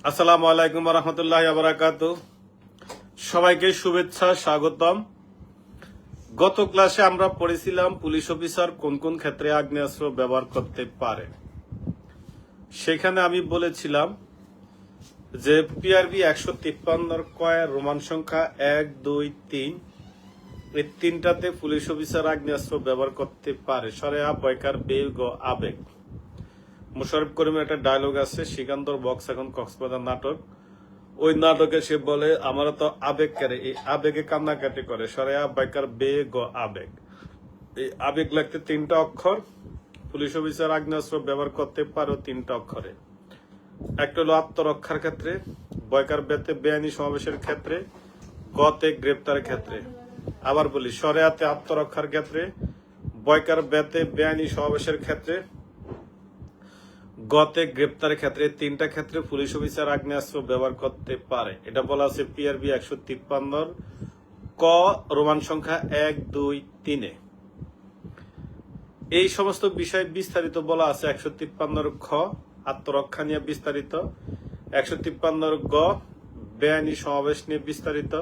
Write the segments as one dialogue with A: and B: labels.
A: আসসালামু আলাইকুম ওয়া রাহমাতুল্লাহি ওয়া বারাকাতুহু। সবাইকে শুভেচ্ছা, স্বাগতম। গত ক্লাসে আমরা পড়েছিলাম পুলিশ অফিসার কোন কোন ক্ষেত্রে আগ্নেয়াস্ত্র ব্যবহার করতে পারে। সেখানে আমি বলেছিলাম যে পিআরবি 153 কয়ের রোমান সংখ্যা 1, 2, 3 এই তিনটাতে পুলিশ অফিসার আগ্নেয়াস্ত্র ব্যবহার করতে পারে। শরিয়া, বয়কার, বেগ ও আবেগ। মোশাররফ করিমের একটা ডায়লগ আছে, সিকান্দর বক্স এখন কক্সবাজার নাটক। ওই নাটকে সে বলে আমরা তো আবেগ করে, এই আবেগে কান্নাকাটি করে। শরিয়া, বয়কার, বেগ ও আবেগ। এই আবেগ লাগতে 3টা অক্ষর। পুলিশ অফিসার আগ্নেয়াস্ত্র ব্যবহার করতে পারো 3টা অক্ষরে। একটা হলো আত্মরক্ষার ক্ষেত্রে, বয়কার বেতে বেআইনি সমাবেশের ক্ষেত্রে, গতে গ্রেপ্তারের ক্ষেত্রে। আবার বলি, শরিয়াতে আত্মরক্ষার ক্ষেত্রে, বয়কার বেতে বেআইনি সমাবেশের ক্ষেত্রে, গতে গ্রেপ্তারের ক্ষেত্রে, 3টা ক্ষেত্রে পুলিশ অফিসার আগ্নেয়াস্ত্র ব্যবহার করতে পারে। এটা বলা আছে পিআরবি 153 ক রোমান সংখ্যা 1, 2, 3 এই সমস্ত বিষয় বিস্তারিত বলা আছে 153 খ আত্মরক্ষা নিয়ে বিস্তারিত, 153 গ বেআইনি সমাবেশ নিয়ে বিস্তারিত,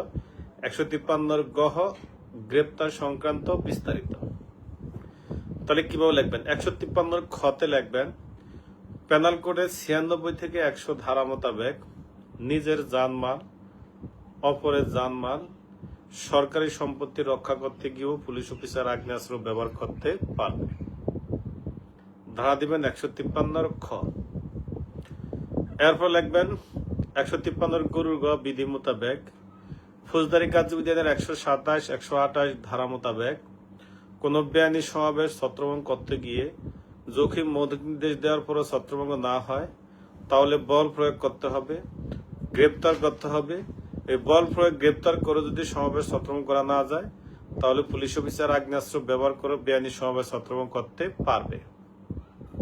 A: 153 গহ গ্রেপ্তার সংক্রান্ত বিস্তারিত। তাহলে কিভাবে লিখবেন? 153 খতে লিখবেন পেনাল কোডের 96 থেকে 100 ধারা মোতাবেক নিজের জানমাল, অপরের জানমাল, সরকারি সম্পত্তি রক্ষা করতে গিয়েও পুলিশ অফিসার আগ্নেয়াস্ত্র ব্যবহার করতে পারবে। ধারা দিবেন 153 খ। এরপর লিখবেন 153 গরুর গ বিধি মোতাবেক ফৌজদারি কার্যবিধির 127, 128 ধারা মোতাবেক কোন বেআইনি সমাবেশ ছত্রভঙ্গ করতে গিয়ে জখিম মৌখিক নির্দেশ দেওয়ার পরও ছত্রভঙ্গ না হয় তাহলে বল প্রয়োগ করতে হবে, গ্রেপ্তার করতে হবে। এই বল প্রয়োগ গ্রেপ্তার করে যদি সমাবেশ ছত্রভঙ্গ করা না যায় তাহলে পুলিশ অফিসার আগ্নেয়াস্ত্র ব্যবহার করে বেআইনি সমাবেশ ছত্রভঙ্গ করতে পারবে।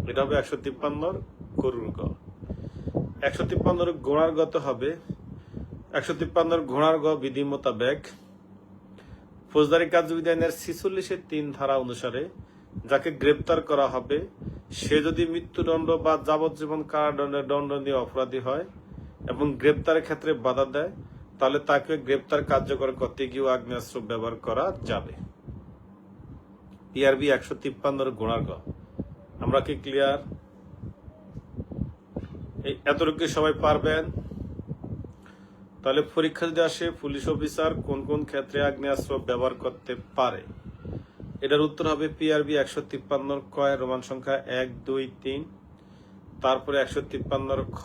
A: এটা হবে 153 গরুর গ। 153 ঘোড়ার গতে হবে 153 ঘোড়ার গ বিধি মোতাবেক ফৌজদারি কার্যবিধি আইনের 46-এর 3 ধারা অনুসারে যাকে গ্রেপ্তার করা হবে সে যদি মৃত্যুদণ্ড বা যাবজ্জীবন কারাদণ্ডের দণ্ডনীয় অপরাধী হয় এবং গ্রেপ্তারের ক্ষেত্রে বাধা দেয় তাহলে তাকে গ্রেপ্তার কার্যকর করতে গিয়েও আগ্নেয়াস্ত্র ব্যবহার করা যাবে। পিআরবি 153 ঘোড়ার গ। আমরা কি ক্লিয়ার? এতটুকু সবাই পারবেন? তাহলে পরীক্ষা যদি আসে পুলিশ অফিসার কোন কোন ক্ষেত্রে আগ্নেয়াস্ত্র ব্যবহার করতে পারে, এটার উত্তর হবে পিআরবি 153 ক এর রোমান সংখ্যা 1, 2, 3, তারপরে 153 খ,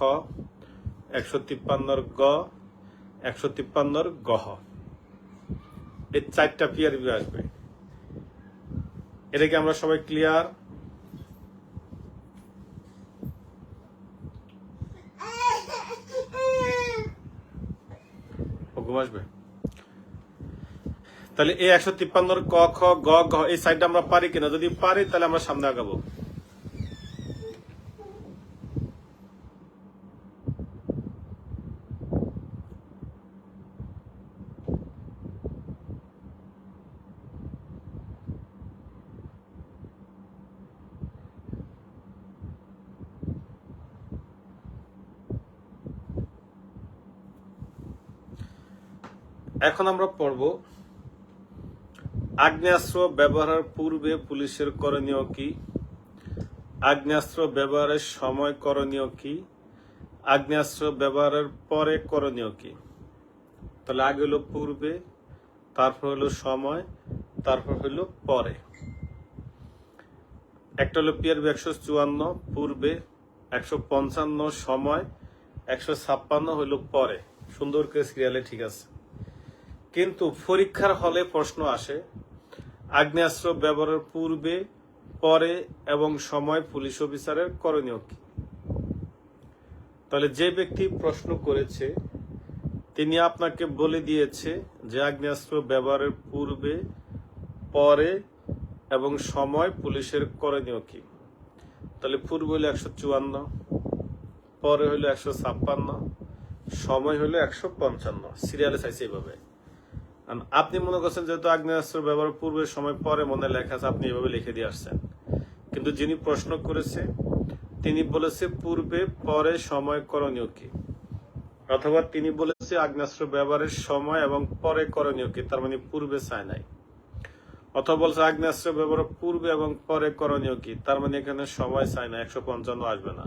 A: 153 গ, 153 গহ। এই 4টা পিআরবি আসবে। এটাকে আমরা সবাই ক্লিয়ার? ঘুম আসবে? তাহলে এই 153 ক, খ, গ, ঘ এই সাইডটা আমরা পারি কিনা? যদি পারি তাহলে আমরা সামনে আগাবো। এখন আমরা পড়ব আগ্নেয়াস্ত্র ব্যবহারের পূর্বে পুলিশের করণীয় কি, আগ্নেয়াস্ত্র ব্যবহারের সময় করণীয় কি, আগ্নেয়াস্ত্র ব্যবহারের পরে করণীয় কি। তাহলে আগে হলো পূর্বে, তারপর হলো সময়, তারপর হলো পরে। একটা হলো পিআরবি 154 পূর্বে, 155 সময়, 156 হলো পরে। সুন্দর করে সিরিয়ালে ঠিক আছে। কিন্তু পরীক্ষার হলে প্রশ্ন আসে আগ্নেয়াস্ত্র ব্যবহারের পূর্বে, পরে এবং সময় পুলিশ অফিসারের করণীয় কি। তাহলে যে ব্যক্তি প্রশ্ন করেছে তিনি আপনাকে বলে দিয়েছে যে আগ্নেয়াস্ত্র ব্যবহারের পূর্বে, পরে এবং সময় পুলিশের করণীয় কি। তাহলে পূর্ব হলো 154, পরে হলো 156, সময় হলো 155। সিরিয়ালে চাইছে এইভাবে। আপনি মনে করছেন যেহেতু আগ্নেয়াস্ত্র ব্যবহার পূর্বে, সময়, পরে মনে লেখা আছে আপনি এভাবে লিখে দিয়ে আসছেন, কিন্তু যিনি প্রশ্ন করেছে তিনি বলেছে পূর্বে, পরে, সময়, করণীয় কি। অথবা তিনি বলেছে আগ্নেয়াস্ত্র ব্যবহারের সময় এবং পরে করণীয় কি, তার মানে পূর্বে চায় নাই। অথবা বলছে আগ্নেয়াস্ত্র ব্যবহারের পূর্বে এবং পরে করণীয় কি, তার মানে এখানে সময় চায় না, 155 আসবে না।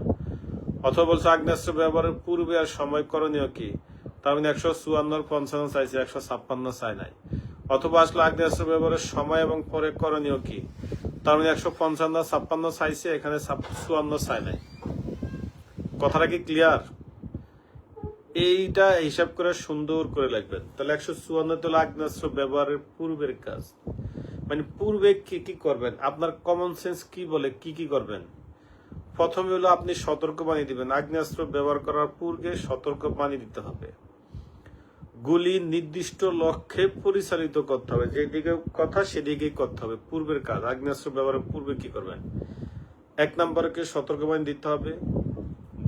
A: অথবা বলছে আগ্নেয়াস্ত্র ব্যবহারের পূর্বে আর সময় করণীয় কি, তার মানে 154 55 চাইছে, 156 চায় নাই। অথবা আসলে আগ্নেয়াস্ত্র ব্যবহারের সময় এবং পরে করণীয় কি, তার মানে 155 56 চাইছে, এখানে 54 চায় নাই। কথাটা কি ক্লিয়ার? এইটা হিসাব করে সুন্দর করে লিখবেন। তাহলে 154 হলো আগ্নেয়াস্ত্র ব্যবহারের পূর্বের কাজ, মানে পূর্বে কি কি করবেন, আপনার কমন সেন্স কি বলে কি কি করবেন। প্রথমে হলো আপনি সতর্কবাণী দিবেন, আগ্নেয়াস্ত্র ব্যবহার করার পূর্বে সতর্কবাণী দিতে হবে। গুলি নির্দিষ্ট লক্ষ্যে পরিচালিত করতে হবে, যেদিকে কথা সেদিকেই করতে হবে, পূর্বের কাজ। আগ্নেয়াস্ত্র ব্যবহারের পূর্বে কি করবেন, 1 নম্বরকে সতর্কবাণী দিতে হবে।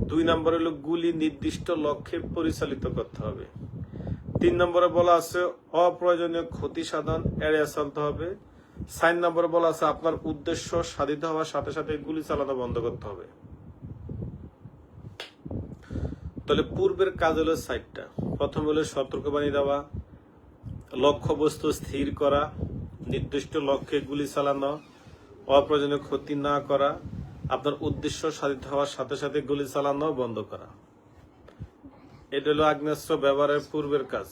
A: 2 নম্বর হলো গুলি নির্দিষ্ট লক্ষ্যে পরিচালিত করতে হবে। 3 নম্বরে বলা আছে অপ্রয়োজনীয় ক্ষতি সাধন এড়িয়ে চলতে হবে। 4 নম্বরে বলা আছে আপনার উদ্দেশ্য সাধিত হওয়ার সাথে সাথে গুলি চালানো বন্ধ করতে হবে। তাহলে পূর্বের কাজ হলো 4টা। প্রথম হলো সতর্কবাণী দেওয়া, লক্ষ্যবস্তু স্থির করা, নির্দিষ্ট লক্ষ্যে গুলি চালানো, অপ্রয়োজনীয় ক্ষতি না করা, আপনার উদ্দেশ্য সাধিত হওয়ার সাথে সাথে গুলি চালানো বন্ধ করা। এটা হলো আগ্নেয়াস্ত্র ব্যবহারের পূর্বের কাজ।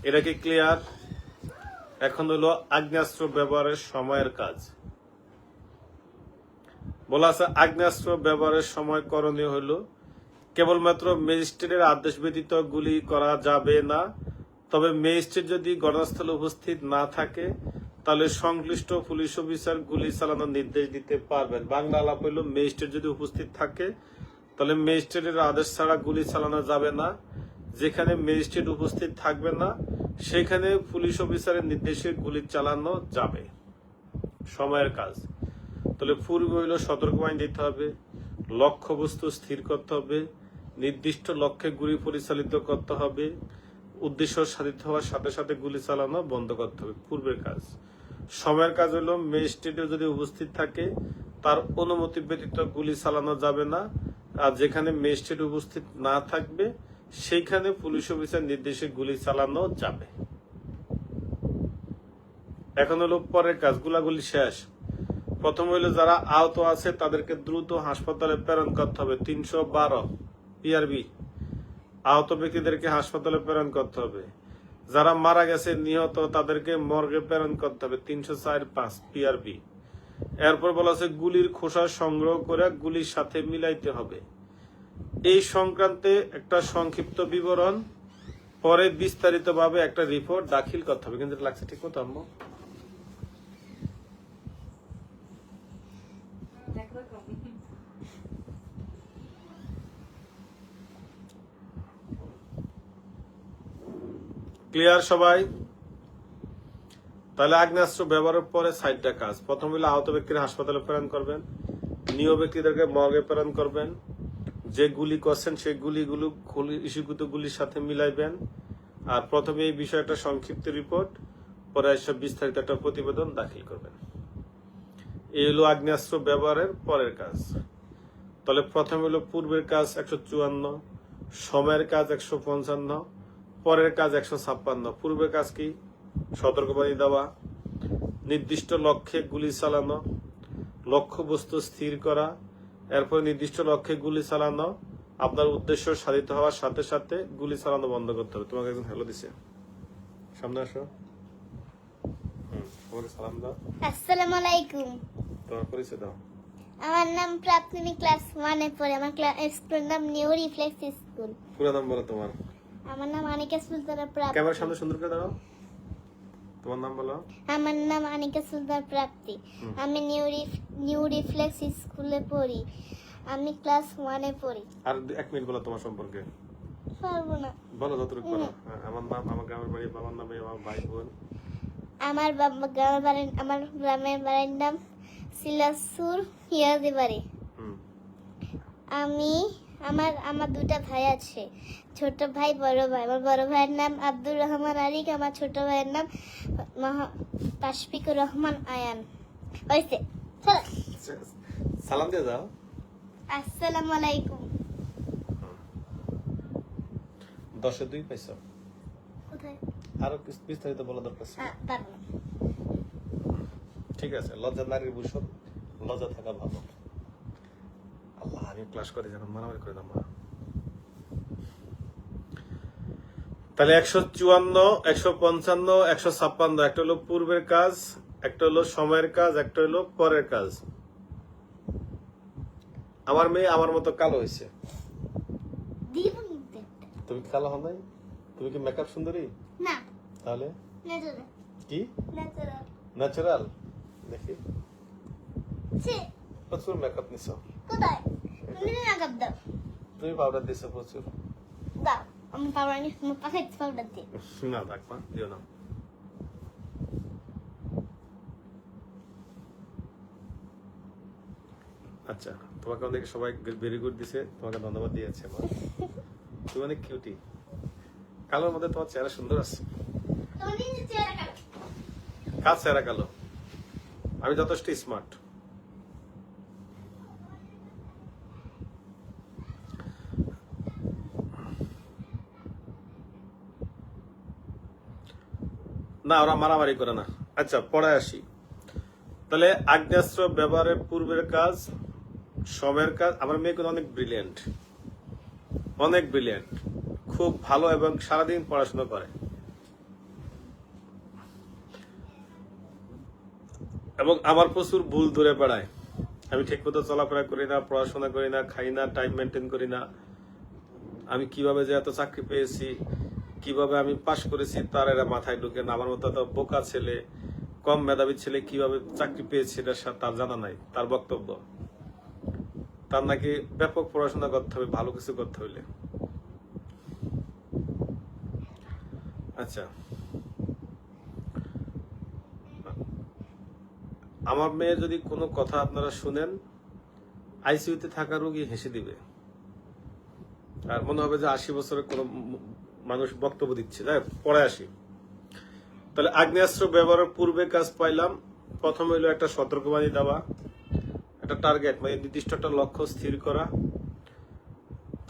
A: এটা কি ক্লিয়ার? এখন হলো আগ্নেয়াস্ত্র ব্যবহারের সময়ের কাজ। বলা আছে আগ্নেয়াস্ত্র ব্যবহারের সময় করণীয় হলো কেবলমাত্র ম্যাজিস্ট্রেটের আদেশ ব্যতীত গুলি করা যাবে না। তবে ম্যাজিস্ট্রেট যদি ঘটনাস্থলে উপস্থিত না থাকে তাহলে সংশ্লিষ্ট পুলিশ অফিসার গুলি চালানোর নির্দেশ দিতে পারবেন। বাংলা আলাপ হইল ম্যাজিস্ট্রেট যদি উপস্থিত থাকে তাহলে ম্যাজিস্ট্রেটের আদেশ ছাড়া গুলি চালানো যাবে না। যেখানে ম্যাজিস্ট্রেট উপস্থিত থাকবে না সেখানে পুলিশ অফিসারের নির্দেশে গুলি চালানো যাবে। সময়ের কাজ। তাহলে পূর্বে হইল সতর্কবাণী দিতে হবে, লক্ষ্যবস্তু স্থির করতে হবে, নির্দিষ্ট লক্ষ্যে গুলি পরিচালিত করতে হবে, উদ্দেশ্য সাধিত হওয়ার সাথে সাথে গুলি চালানো বন্ধ করতে হবে, পূর্বের কাজ। সময়ের কাজ হলো ম্যাজিস্ট্রেট যদি উপস্থিত থাকে তার অনুমতি ব্যতীত গুলি চালানো যাবে না। আর যেখানে ম্যাজিস্ট্রেট উপস্থিত না থাকবে সেইখানে পুলিশ অফিসার নির্দেশে গুলি চালানো যাবে। এখন হলো পরের কাজ, গুলাগুলি শেষ। প্রথম হইলো যারা আহত আছে তাদেরকে দ্রুত হাসপাতালে প্রেরণ করতে হবে, 312 পিআরবি। আহত ব্যক্তিদেরকে হাসপাতালে প্রেরণ করতে হবে। যারা মারা গেছে নিহত তাদেরকে মর্গে প্রেরণ করতে হবে, 304-5 পিআরবি। এরপর বলা আছে গুলির খোসা সংগ্রহ করে গুলির সাথে মিলাইতে হবে। এই সংক্রান্তে একটা সংক্ষিপ্ত বিবরণ, পরে বিস্তারিতভাবে একটা রিপোর্ট দাখিল করতে হবে। কিন্তু লাগছে ঠিক মতো আম্মু? ক্লিয়ার সবাই? তাহলে আগ্নেয়াস্ত্র ব্যবহারের পরে 4টা কাজ। প্রথম হলো আহত ব্যক্তির হাসপাতালে প্রেরণ করবেন, নিহত ব্যক্তিদেরকে মর্গে প্রেরণ করবেন, যে গুলি করছেন সেই গুলিগুলো ইস্যুকৃত গুলির সাথে মিলাইবেন। আর প্রথমে এই বিষয়টা সংক্ষিপ্ত রিপোর্ট, পরে এসব বিস্তারিত একটা প্রতিবেদন দাখিল করবেন। এই হলো আগ্নেয়াস্ত্র ব্যবহারের পরের কাজ। তাহলে প্রথম হলো পূর্বের কাজ 154, সময়ের কাজ 155, পরের কাজ 156। পূর্বের কাজ কি? সতর্কবাণী দেওয়া, নির্দিষ্ট লক্ষ্যে গুলি চালানো, লক্ষ্যবস্তু স্থির করা, এরপর নির্দিষ্ট লক্ষ্যে গুলি চালানো, আপনার উদ্দেশ্য সাধিত হওয়ার সাথে সাথে গুলি চালানো বন্ধ করতে হবে। তোমাকে একজন হ্যালো দিছে, সামনে আসো। সালাম দাও।
B: আসসালামু আলাইকুম।
A: তোমার পরিচয় দাও।
B: আমার নাম প্রাপ্তি, ক্লাস 1 এ পড়ি। আমার স্কুলের নাম নিউ রিফ্লেক্স স্কুল।
A: পুরো নাম বলো তোমার।
B: আমার নাম আনিকা সুলতানা প্রাপ্তি।
A: ক্যামেরার সামনে সুন্দর করে দাঁড়াও। তোমার নাম বলো।
B: আমার নাম আনিকা সুলতানা প্রাপ্তি। আমি নিউ রিফ্লেক্স স্কুলে পড়ি। আমি ক্লাস 1 এ পড়ি। আর
A: 1 মিনিট বলো তোমার সম্পর্কে।
B: পারবো না।
A: বলো যতটুকু পারো। আমার নাম, আমার গ্রামের বাড়ি, বাবার নাম, আমার ভাই বোন।
B: আমার গ্রামের বাড়ির নাম সিলাসুর হিয়াজি বাড়ি। আমার 2টা ভাই আছে, ছোট ভাই বড় ভাই। আমার বড় ভাইয়ের নাম আব্দুর রহমান আরিক, আমার ছোট ভাইয়ের নাম তাশফিকুর রহমান আয়ান। হইছে,
A: সালাম দিয়ে দাও।
B: আসসালামু আলাইকুম।
A: 10-এ 2 পাইছো?
B: কোথায়?
A: আরো কিছু বিস্তারিত বলা দরকার ছিল।
B: পারবো না।
A: ঠিক আছে, লজ্জা নারীর ভূষণ, লজ্জা থাকা ভালো। আল্লাহ, আমি ক্লাস করে যখন মারামারি করে না মা। তাহলে 154, 155, 156, একটা হলো পূর্বের কাজ, একটা হলো সময়ের কাজ, একটা হলো পরের কাজ। আমার মেয়ে আমার মতো কালো হয়েছে।
B: দিব কিন্তু একটা।
A: তুমি কি কালো হও নাই? তুমি কি মেকআপ সুন্দরী?
B: না,
A: তাহলে
B: ন্যাচারাল।
A: কি
B: ন্যাচারাল।
A: ন্যাচারাল? দেখি
B: সে
A: প্রচুর মেকআপ নিছো।
B: কোথায়? তুমি মেকআপ দাও।
A: তুমি পাউডার দিছো প্রচুর।
B: দাও। আমি পাউডার নিয়ে তোমার পারফেক্ট পাউডার দিই।
A: না দেখবা, দিও না। আচ্ছা, তোমাকে অনেক সবাই ভেরি গুড দিছে, তোমাকে ধন্যবাদ দিয়েছে আমার। তুমি অনেক কিউটি। কালোর মধ্যে তোমার চেহারা সুন্দর আছে।
B: তোমার নিজের চেহারা কালো।
A: কার চেহারা কালো? আমি যথেষ্ট স্মার্ট। না, ওরা মারামারি করে না। আচ্ছা, পরে আসি। তাহলে আগ্নেয়াস্ত্র ব্যবহারের পূর্বের কাজ, সময়ের কাজ। আমার মেয়ে কিন্তু অনেক ব্রিলিয়েন্ট, অনেক ব্রিলিয়েন্ট, খুব ভালো এবং সারাদিন পড়াশোনা করে এবং আমার প্রচুর ভুল ধরে বেড়ায়। আমি ঠিক মতো চলাফেরা করি না, পড়াশোনা করি না, খাই না, টাইম মেনটেন করি না। আমি কিভাবে যে এত চাকরি পেয়েছি, কিভাবে আমি পাশ করেছি, তার এরা মাথায় ঢুকে না। আমার মতো এত বোকা ছেলে, কম মেধাবী ছেলে কিভাবে চাকরি পেয়েছে এটা তার জানা নাই। তার বক্তব্য, তার নাকি ব্যাপক পড়াশোনা করতে হবে ভালো কিছু করতে হইলে। আচ্ছা, আমার মেয়ে যদি কোনো কথা আপনারা শুনেন, আইসিইউতে থাকা রোগী হেসে দিবে আর মনে হবে যে 80 বছরের কোন মানুষ বক্তব্য দিচ্ছে। যাই হোক, পরে আসি। তাহলে আগ্নেয়াস্ত্র ব্যবহারের পূর্বে কাজ পাইলাম। প্রথম হইলো একটা সতর্কবাণী দেওয়া, একটা টার্গেট মানে নির্দিষ্ট একটা লক্ষ্য স্থির করা,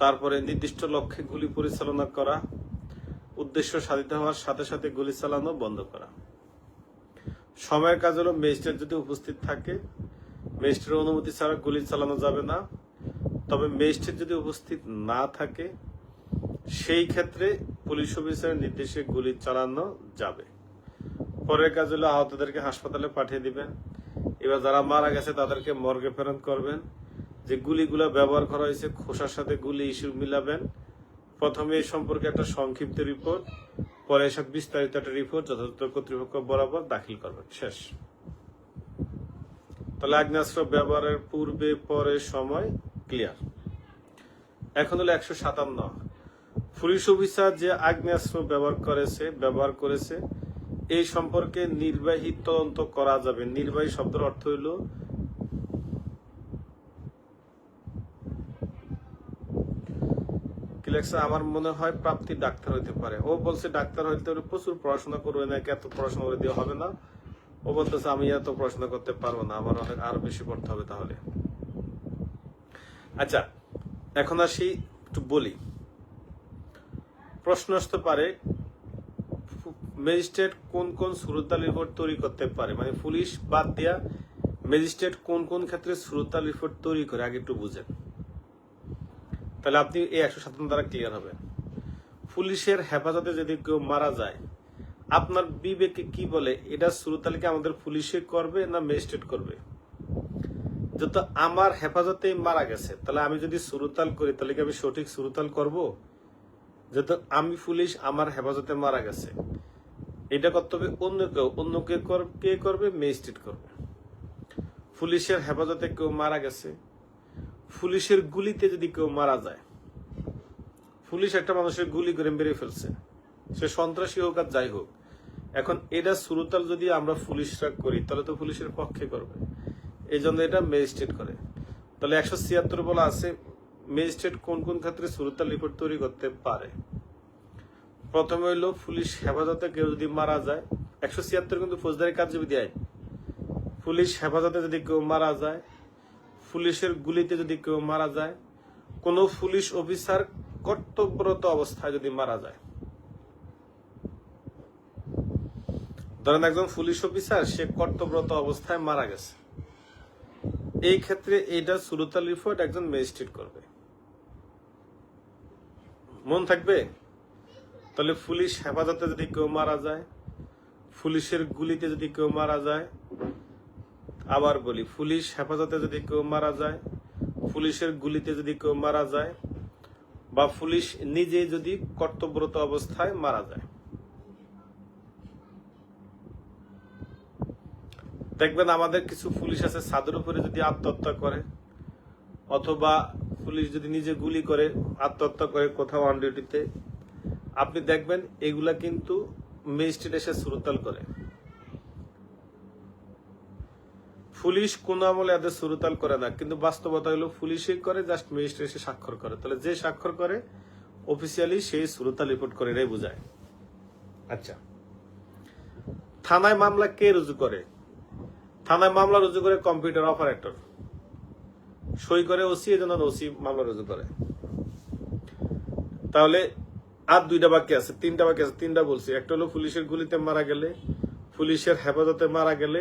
A: তারপরে নির্দিষ্ট লক্ষ্যে গুলি পরিচালনা করা, উদ্দেশ্য সাধিত হওয়ার সাথে সাথে গুলি চালানো বন্ধ করা। সময়ের কাজ হলো ম্যাজিস্ট্রেট যদি উপস্থিত থাকে, ম্যাজিস্ট্রেটের অনুমতি ছাড়া গুলি চালানো যাবে না। তবে ম্যাজিস্ট্রেট যদি উপস্থিত না থাকে সেই ক্ষেত্রে পুলিশ অফিসারের নির্দেশে গুলি চালানো যাবে। পরের কাজ হলো আহতদেরকে হাসপাতালে পাঠিয়ে দিবেন। এবার যারা মারা গেছে তাদেরকে মর্গে প্রেরণ করবেন। যে গুলিগুলো ব্যবহার করা হয়েছে খোসার সাথে গুলি ইস্যু মিলাবেন। প্রথমে এই সম্পর্কে একটা সংক্ষিপ্ত রিপোর্ট, পরে এসব বিস্তারিত একটা রিপোর্ট যথাযথ কর্তৃপক্ষ বরাবর দাখিল করবেন। শেষ। তাহলে আগ্নেয়াস্ত্র ব্যবহারের পূর্বে পরে সময় ক্লিয়ার। এখন হলো 157। পুলিশ অফিসার যে আগ্নেয়াস্ত্র ব্যবহার করেছে এই সম্পর্কে নির্বাহী তদন্ত করা যাবে। নির্বাহী শব্দের অর্থ হইল কি লেখছে, আমার মনে হয় প্রাপ্তি ডাক্তার হইতে পারে। ও বলছে ডাক্তার হইতে হলে প্রচুর পড়াশোনা করবে, নাকি এত পড়াশোনা করে দিয়ে হবে না। ও বলতেছে আমি এত পড়াশোনা করতে পারবো না, আমার অনেক আরো বেশি পড়তে হবে তাহলে। আচ্ছা, এখন আসি একটু বলি। প্রশ্ন আসতে পারে ম্যাজিস্ট্রেট কোন কোন সুরতাল রিপোর্ট তৈরি করতে পারে, মানে পুলিশ বাদ দিয়া ম্যাজিস্ট্রেট কোন কোন ক্ষেত্রে সুরতাল রিপোর্ট তৈরি করে আগে একটু বুঝেন। তাহলে আপনি এই 157 দ্বারা ক্লিয়ার হবে। পুলিশের হেফাজতে যদি কেউ মারা যায়, আপনার বিবেকে কি বলে এটা সুরতাল কি আমাদের পুলিশে করবে না ম্যাজিস্ট্রেট করবে? যত আমার হেফাজতেই মারা গেছে, তাহলে আমি যদি সুরতাল করি তাহলে কি আমি সঠিক সুরতাল করব? যত আমি পুলিশ আমার হেফাজতে মারা গেছে, এটা করতে হবে অন্য কে করবে? ম্যাজিস্ট্রেট করবে। পুলিশের হেফাজতে কেউ মারা গেছে, পুলিশের গুলিতে যদি কেউ মারা যায়, পুলিশ একটা মানুষের গুলি করে মেরে ফেলছে, সে সন্ত্রাসী হোক আর যাই হোক, এখন এটা সুরতাল যদি আমরা পুলিশরা করি তাহলে তো পুলিশের পক্ষে করবে, এই জন্য এটা ম্যাজিস্ট্রেট করে। তাহলে 176 বলা আছে ম্যাজিস্ট্রেট কোন কোন ক্ষেত্রে সুরতাল রিপোর্ট তৈরি করতে পারে। প্রথমে হইলো পুলিশ হেফাজতে কেউ যদি মারা যায়, 176 কিন্তু ফৌজদারি কার্যবিধি আইন। পুলিশ হেফাজতে যদি কেউ মারা যায়, পুলিশের গুলিতে যদি কেউ মারা যায়, কোন পুলিশ অফিসার কর্তব্যরত অবস্থায় যদি মারা যায়, ধরেন একজন পুলিশ অফিসার সে কর্তব্যরত অবস্থায় মারা গেছে, এই ক্ষেত্রে এইটা সুরতাল রিপোর্ট একজন ম্যাজিস্ট্রেট করবে। মন থাকবে? তাহলে পুলিশ হেফাজতে যদি কেউ মারা যায়, পুলিশের গুলিতে যদি কেউ মারা যায়, আবার বলি পুলিশ হেফাজতে যদি কেউ মারা যায়, পুলিশের গুলিতে যদি কেউ মারা যায়, বা পুলিশ নিজে যদি কর্তব্যরত অবস্থায় মারা যায়, দেখবেন আমাদের কিছু পুলিশ আছে ছাদের উপরে যদি আত্মহত্যা করে, অথবা পুলিশ যদি নিজে গুলি করে আত্মহত্যা করে কোথাও অন ডিউটিতে, আপনি দেখবেন এগুলা কিন্তু ম্যাজিস্ট্রেট এসে সুরতাল করে। পুলিশ কোন আমলে এদের সুরতাল করে না, কিন্তু বাস্তবতা হলো পুলিশই করে, জাস্ট ম্যাজিস্ট্রেট এসে স্বাক্ষর করে। তাহলে যে স্বাক্ষর করে অফিসিয়ালি সেই সুরতাল রিপোর্ট করে, এটাই বোঝায়। আচ্ছা, থানায় মামলা কে রুজু করে? থানায় মামলা রুজু করে কম্পিউটার অপারেটর, সই করে ওসি, এজন্য ওসি মামলা রুজু করে। তাহলে আর দুইটা বাকি আছে, তিনটা বাকি আছে, তিনটা বলছি। একটা হলো পুলিশের গুলিতে মারা গেলে, পুলিশের হেফাজতে মারা গেলে,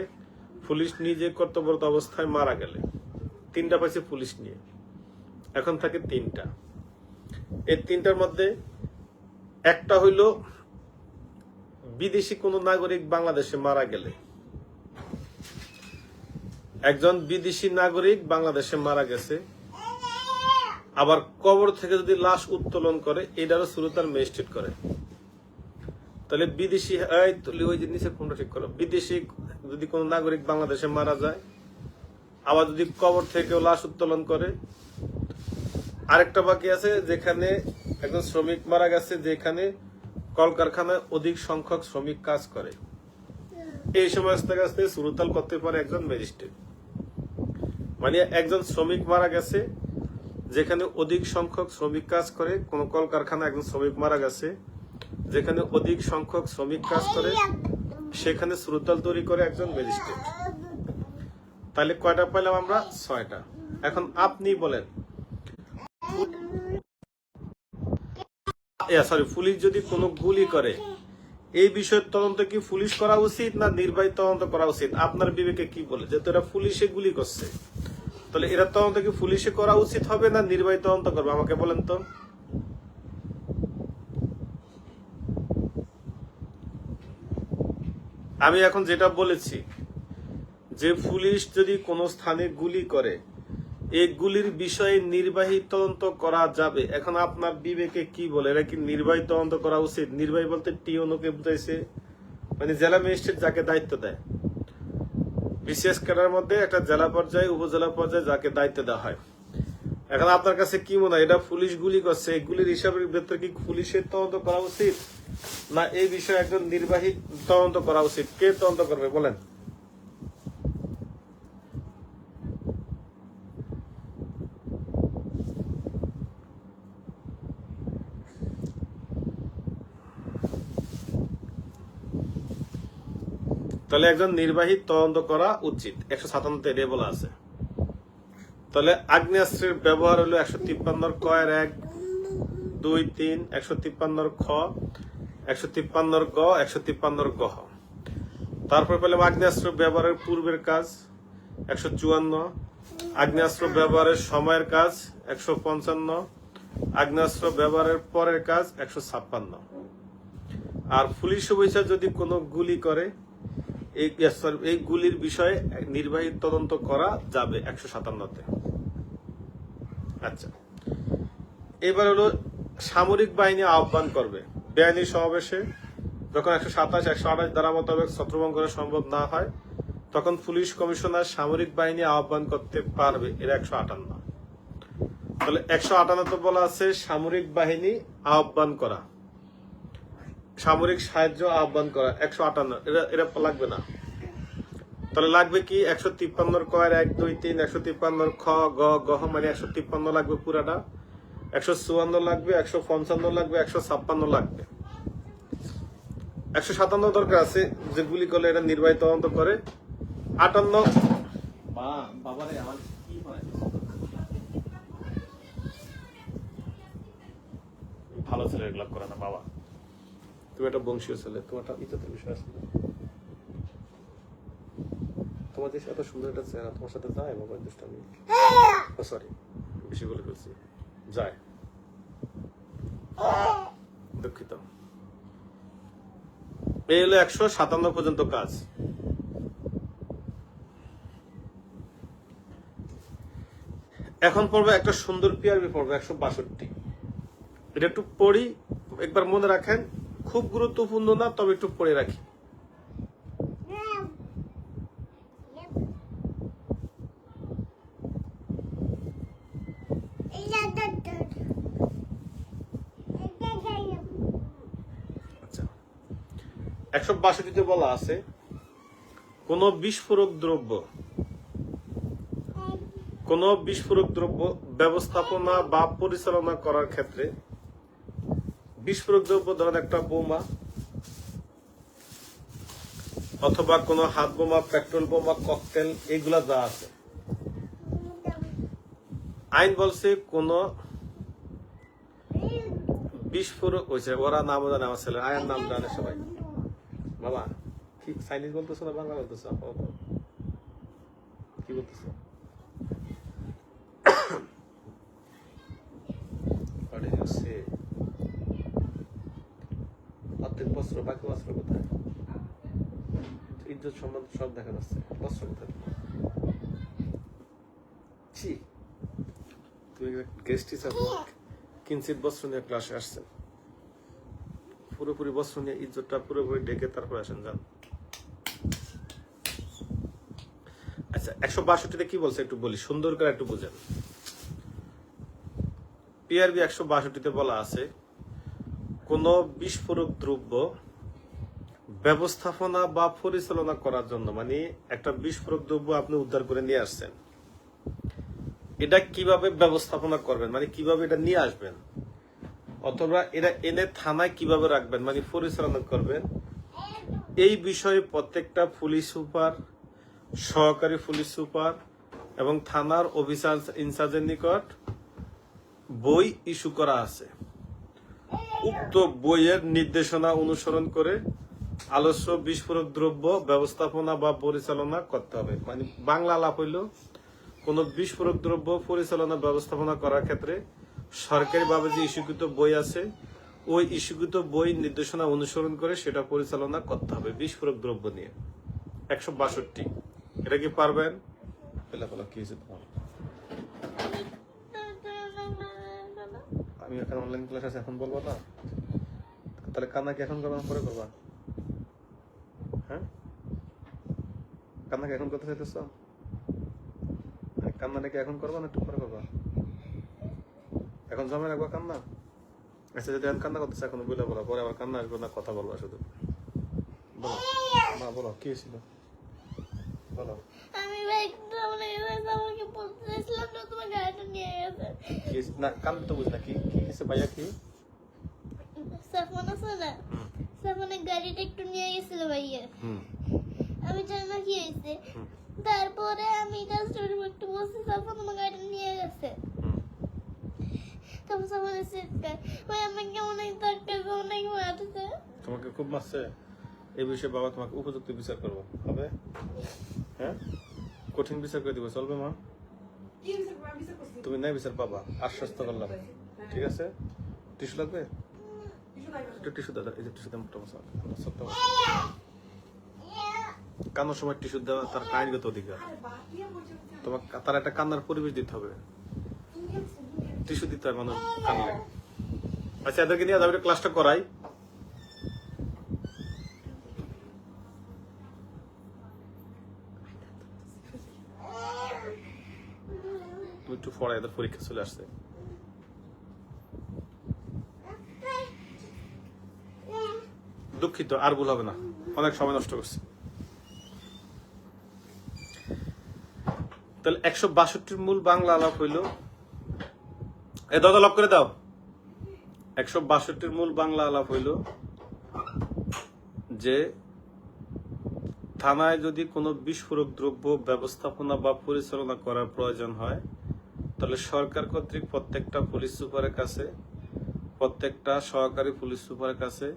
A: পুলিশ নিজে কর্তব্যরত অবস্থায় মারা গেলে, তিনটা পাইছে পুলিশ নিয়ে। এখন থাকে তিনটা। এই তিনটার মধ্যে একটা হইল বিদেশি কোন নাগরিক বাংলাদেশে মারা গেলে, একজন বিদেশি নাগরিক বাংলাদেশে মারা গেছে, আবার কবর থেকে যদি লাশ উত্তোলন করে, এটারও সুরতাল ম্যাজিস্ট্রেট করে। তাহলে বিদেশি, ওই যে নিচের কোনটা ঠিক করো, বিদেশি যদি কোন নাগরিক বাংলাদেশে মারা যায়, আবার যদি কবর থেকেও লাশ উত্তোলন করে। আরেকটা বাকি আছে যেখানে একজন শ্রমিক মারা গেছে, যেখানে কলকারখানায় অধিক সংখ্যক শ্রমিক কাজ করে, এই সমস্ত কাছ থেকে সুরতাল করতে পারে একজন ম্যাজিস্ট্রেট। মানে একজন শ্রমিক মারা গেছে যেখানে অধিক সংখ্যক শ্রমিক কাজ করে, কোন কলকারখানায় একজন শ্রমিক মারা গেছে যেখানে অধিক সংখ্যক শ্রমিক কাজ করে, সেখানে সুরতাল তৈরি করে একজন ম্যাজিস্ট্রেট। তাহলে কয়টা পাইলাম আমরা? 6টা। এখন আপনি বলেন, পুলিশ যদি কোনো গুলি করে, এই বিষয়ের তদন্ত কি পুলিশ করা উচিত না নির্বাহী তদন্ত করা উচিত? আপনার বিবেকে কি বলে? যেহেতু এরা পুলিশে গুলি করছে, তাহলে এরা তদন্ত কি পুলিশে করা উচিত হবে না নির্বাহী তদন্ত করবে? আমাকে বলেন তো। আমি এখন যেটা বলেছি যে পুলিশ যদি কোনো স্থানে গুলি করে, এই গুলির বিষয়ে নির্বাহী তদন্ত করা যাবে। এখন আপনার বিবেকে কি বলে? এরা কি নির্বাহী তদন্ত করা উচিত? নির্বাহী বলতে টিওনোকে বুঝাইছে, মানে জেলা ম্যাজিস্ট্রেট যাকে দায়িত্ব দেয়। বিশেষ ক্যাডার মধ্যে একটা জেলা পর্যায়ে, উপজেলা পর্যায়ে যাকে দায়িত্ব দেওয়া হয়। এখন আপনার কাছে কি মনে হয়, এটা পুলিশ গুলি করছে, এই গুলির হিসাবের ভেতরে কি পুলিশের তদন্ত করা উচিত না এই বিষয়ে একজন নির্বাহী তদন্ত করা উচিত? কে তদন্ত করবে বলেন? তাহলে একজন নির্বাহী তদন্ত করা উচিত, 157 এর বলা আছে। তাহলে আগ্নেয়াস্ত্রের ব্যবহার হলো 153 ক এর 1, 2, 3, 153 খ, 153 গ, 153 গ। তারপর পেলাম আগ্নেয়াস্ত্র ব্যবহারের পূর্বের কাজ 154, আগ্নেয়াস্ত্র ব্যবহারের সময়ের কাজ 155, আগ্নেয়াস্ত্র ব্যবহারের পরের কাজ 156। আর পুলিশ অফিসার যদি কোনো গুলি করে, এই গুলির বিষয়ে নির্বাহী তদন্ত করা যাবে 157-তে। আচ্ছা, এবার হলো সামরিক বাহিনী আহ্বান করবে বেআইনি সমাবেশে। যখন 127, 128 ধারা মোতাবেক ছত্রভঙ্গ করা সম্ভব না হয়, তখন পুলিশ কমিশনার সামরিক বাহিনী আহ্বান করতে পারবে। এরা 158। তাহলে 158 বলা আছে সামরিক বাহিনী আহ্বান করা, সামরিক সাহায্য আহ্বান করা। 158 এরা লাগবে না। তাহলে লাগবে কি? 153 ক এর 1, 2, 3, 153 খ, গ, গ, মানে 153 লাগবে পুরাটা, 154 লাগবে, 155 লাগবে, 156 লাগবে। 157 দরকার আছে, যে গুলি করলে এটা নির্বাহী তদন্ত করে। 58 বাবারে আমার কি হয়, ভালো ছেলে এগুলো করে না বাবা। তুমি একটা বংশীয় ছেলে, তোমার একটা ইজ্জতের বিষয় আছে না? তোমার যে এত সুন্দর একটা চেহারা, তোমার সাথে যায় বাবা দুষ্টামি? সরি, বেশি বলে ফেলছি। যায়, দুঃখিত। এই হলো 157 পর্যন্ত কাজ। এখন পড়বে একটা সুন্দর পিআরবি পড়বে 162। এটা একটু পড়ি, একবার মনে রাখেন, খুব গুরুত্বপূর্ণ না, তবে একটু পড়ে রাখি। আচ্ছা, 162তে বলা আছে কোন বিস্ফোরক দ্রব্য ব্যবস্থাপনা বা পরিচালনা করার ক্ষেত্রে, বিস্ফোরক দ্রব্য ধরেন একটা বোমা অথবা কোন হাত বোমা, পেট্রোল বোমা, ককটেল, এগুলা যা আছে, আইন বলছে কোন বিস্ফোরক হয়েছে। ওরা নাম জানে, আমার ছেলে আয়ের নাম জানে সবাই। বাবা কি চাইনিজ বলতেছো না বাংলা বলতেছো? কি বলতেছো? অর্ধেক বস্ত্র, বাকি বস্ত্র কোথায়? ইজ্জত সম্মান সব দেখা যাচ্ছে, বস্ত্র কোথায়? তুমি গেস্ট হিসাবে কিঞ্চিত বস্ত্র নিয়ে ক্লাসে আসছেন, পুরোপুরি বস্ত্র নিয়ে ইজ্জতটা পুরোপুরি ডেকে তারপর আসেন, যান। আচ্ছা, 162তে কি বলছে একটু বলি, সুন্দর করে একটু বুঝেন। পিআরবি 162তে বলা আছে কোন বিস্ফোরক দ্রব্য ব্যবস্থাপনা বা পরিচালনা করার জন্য, মানে একটা বিস্ফোরক দ্রব্য আপনি উদ্ধার করে নিয়ে আসছেন, এটা কিভাবে ব্যবস্থাপনা করবেন, মানে কিভাবে এটা নিয়ে আসবেন, অথবা এটা এনে থানায় কিভাবে রাখবেন, মানে পরিচালনা করবেন, এই বিষয়ে প্রত্যেকটা পুলিশ সুপার, সহকারী পুলিশ সুপার এবং থানার অফিসার ইনচার্জের নিকট বই ইস্যু করা আছে। উক্ত বইয়ের নির্দেশনা অনুসরণ করে আলস্য বিস্ফোরক দ্রব্য ব্যবস্থাপনা বা পরিচালনা করতে হবে। মানে বাংলা আলাপ হইল, কোন বিস্ফোরক দ্রব্য পরিচালনা ব্যবস্থাপনা করার ক্ষেত্রে সরকারিভাবে যে ইস্যুকৃত বই আছে, ওই ইস্যুকৃত বই নির্দেশনা অনুসরণ করে সেটা পরিচালনা করতে হবে বিস্ফোরক দ্রব্য নিয়ে। 162, এটা কি পারবেন? কি হয়েছে তোমার? আমি এখন অনলাইন ক্লাস আছে, এখন বলবো না? তাহলে কান্না কি এখন করবা, পরে করবা? হ্যাঁ, কান্না কি এখন করতে চাইতেছ? কান্নাটা কি এখন করবা না একটু পরে করবা? এখন জমে রাখবা কান্না? আচ্ছা, যদি এখন কান্না করতেছে এখন বলে বলো, পরে আবার কান্না আসবে না, কথা বলবা শুধু। বলো মা, বলো কি হয়েছিল, বলো।
B: আমি ব্যাগটা আমাকে বলতে চাইছিলাম না, তোমার গাড়িটা নিয়ে গেছে।
A: না কান তো বুঝ না, কি কি হয়েছে ভাইয়া? কি
B: সাফমান আছে না, সাফমানের গাড়িটা একটু নিয়ে গেছিল ভাইয়া, আমি জানি না কি হয়েছে। তারপরে আমি কাস্টমার একটু বলছি, সাফমান আমার গাড়িটা নিয়ে গেছে। তখন সাফমান এসে ভাই আমাকে অনেক ধাক্কা দিয়ে অনেক মারছে।
A: তোমাকে খুব মারছে? এই বিষয়ে বাবা তোমাকে উপযুক্ত বিচার করবো, হবে? হ্যাঁ, কঠিন বিচার করে দিব, চলবে মা? তুমি নাই বিচার পাবা, আশ্বস্ত করলাম। ঠিক আছে, টিস্যু লাগবে? একটু টিস্যু দাদা, এই যে টিস্যু দেন, কান্নার সময় টিস্যু দেওয়া তার আইনগত অধিকার। তোমাকে তার একটা কান্নার পরিবেশ দিতে হবে, টিস্যু দিতে হয় মানুষ কান্নায়। আচ্ছা, এদেরকে নিয়ে যাবে, ক্লাসটা করাই। একটু পড়াই, এদের পরীক্ষা চলে আসছে। দুঃখিত, আর ভুল হবে না, অনেক সময় নষ্ট করছে। তাহলে 162 মূল বাংলা আলাপ হইল, এ দাদা লক করে দাও। 162 মূল বাংলা আলাপ হইল যে থানায় যদি কোনো বিস্ফোরক দ্রব্য ব্যবস্থাপনা বা পরিচালনা করার প্রয়োজন হয়, তাহলে সরকার কর্তৃক প্রত্যেকটা পুলিশ সুপারের কাছে প্রত্যেকটা সহকারী পুলিশ সুপারের কাছে,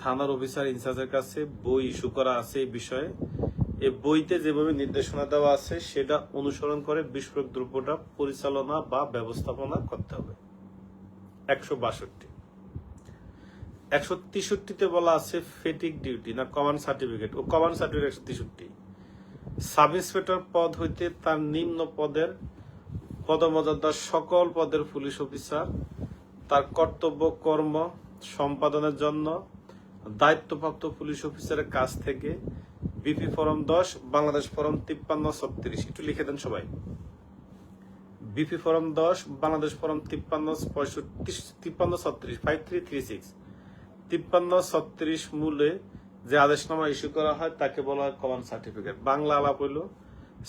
A: থানার অফিসার ইনচার্জের কাছে বই ইস্যু করা আছে এই বিষয়ে। এই বইতে যেভাবে নির্দেশনা দেওয়া আছে সেটা অনুসরণ করে বিস্ফোরক দ্রব্যটা পরিচালনা বা ব্যবস্থাপনা করতে হবে। 162 163তে বলা আছে ফেটিক ডিউটি না কমান্ড সার্টিফিকেট, ও কমান্ড সার্টিফিকেট 163 সাব ইন্সপেক্টর পদ হইতে তার নিম্ন পদের পদমর্যাদার সকল পদের পুলিশ অফিসার তার কর্তব্য কর্ম সম্পাদনের জন্য দায়িত্বপ্রাপ্ত পুলিশ অফিসারের কাছ থেকে বিপি ফরম 10 বাংলাদেশ ফরম 5336 একটু লিখে দেন সবাই। বিপি ফরম 10 বাংলাদেশ ফরম 5336 5336 মূলে যে আদেশনামা ইস্যু করা হয় তাকে বলা হয় কমান্ড সার্টিফিকেট। বাংলা আলাপ হইল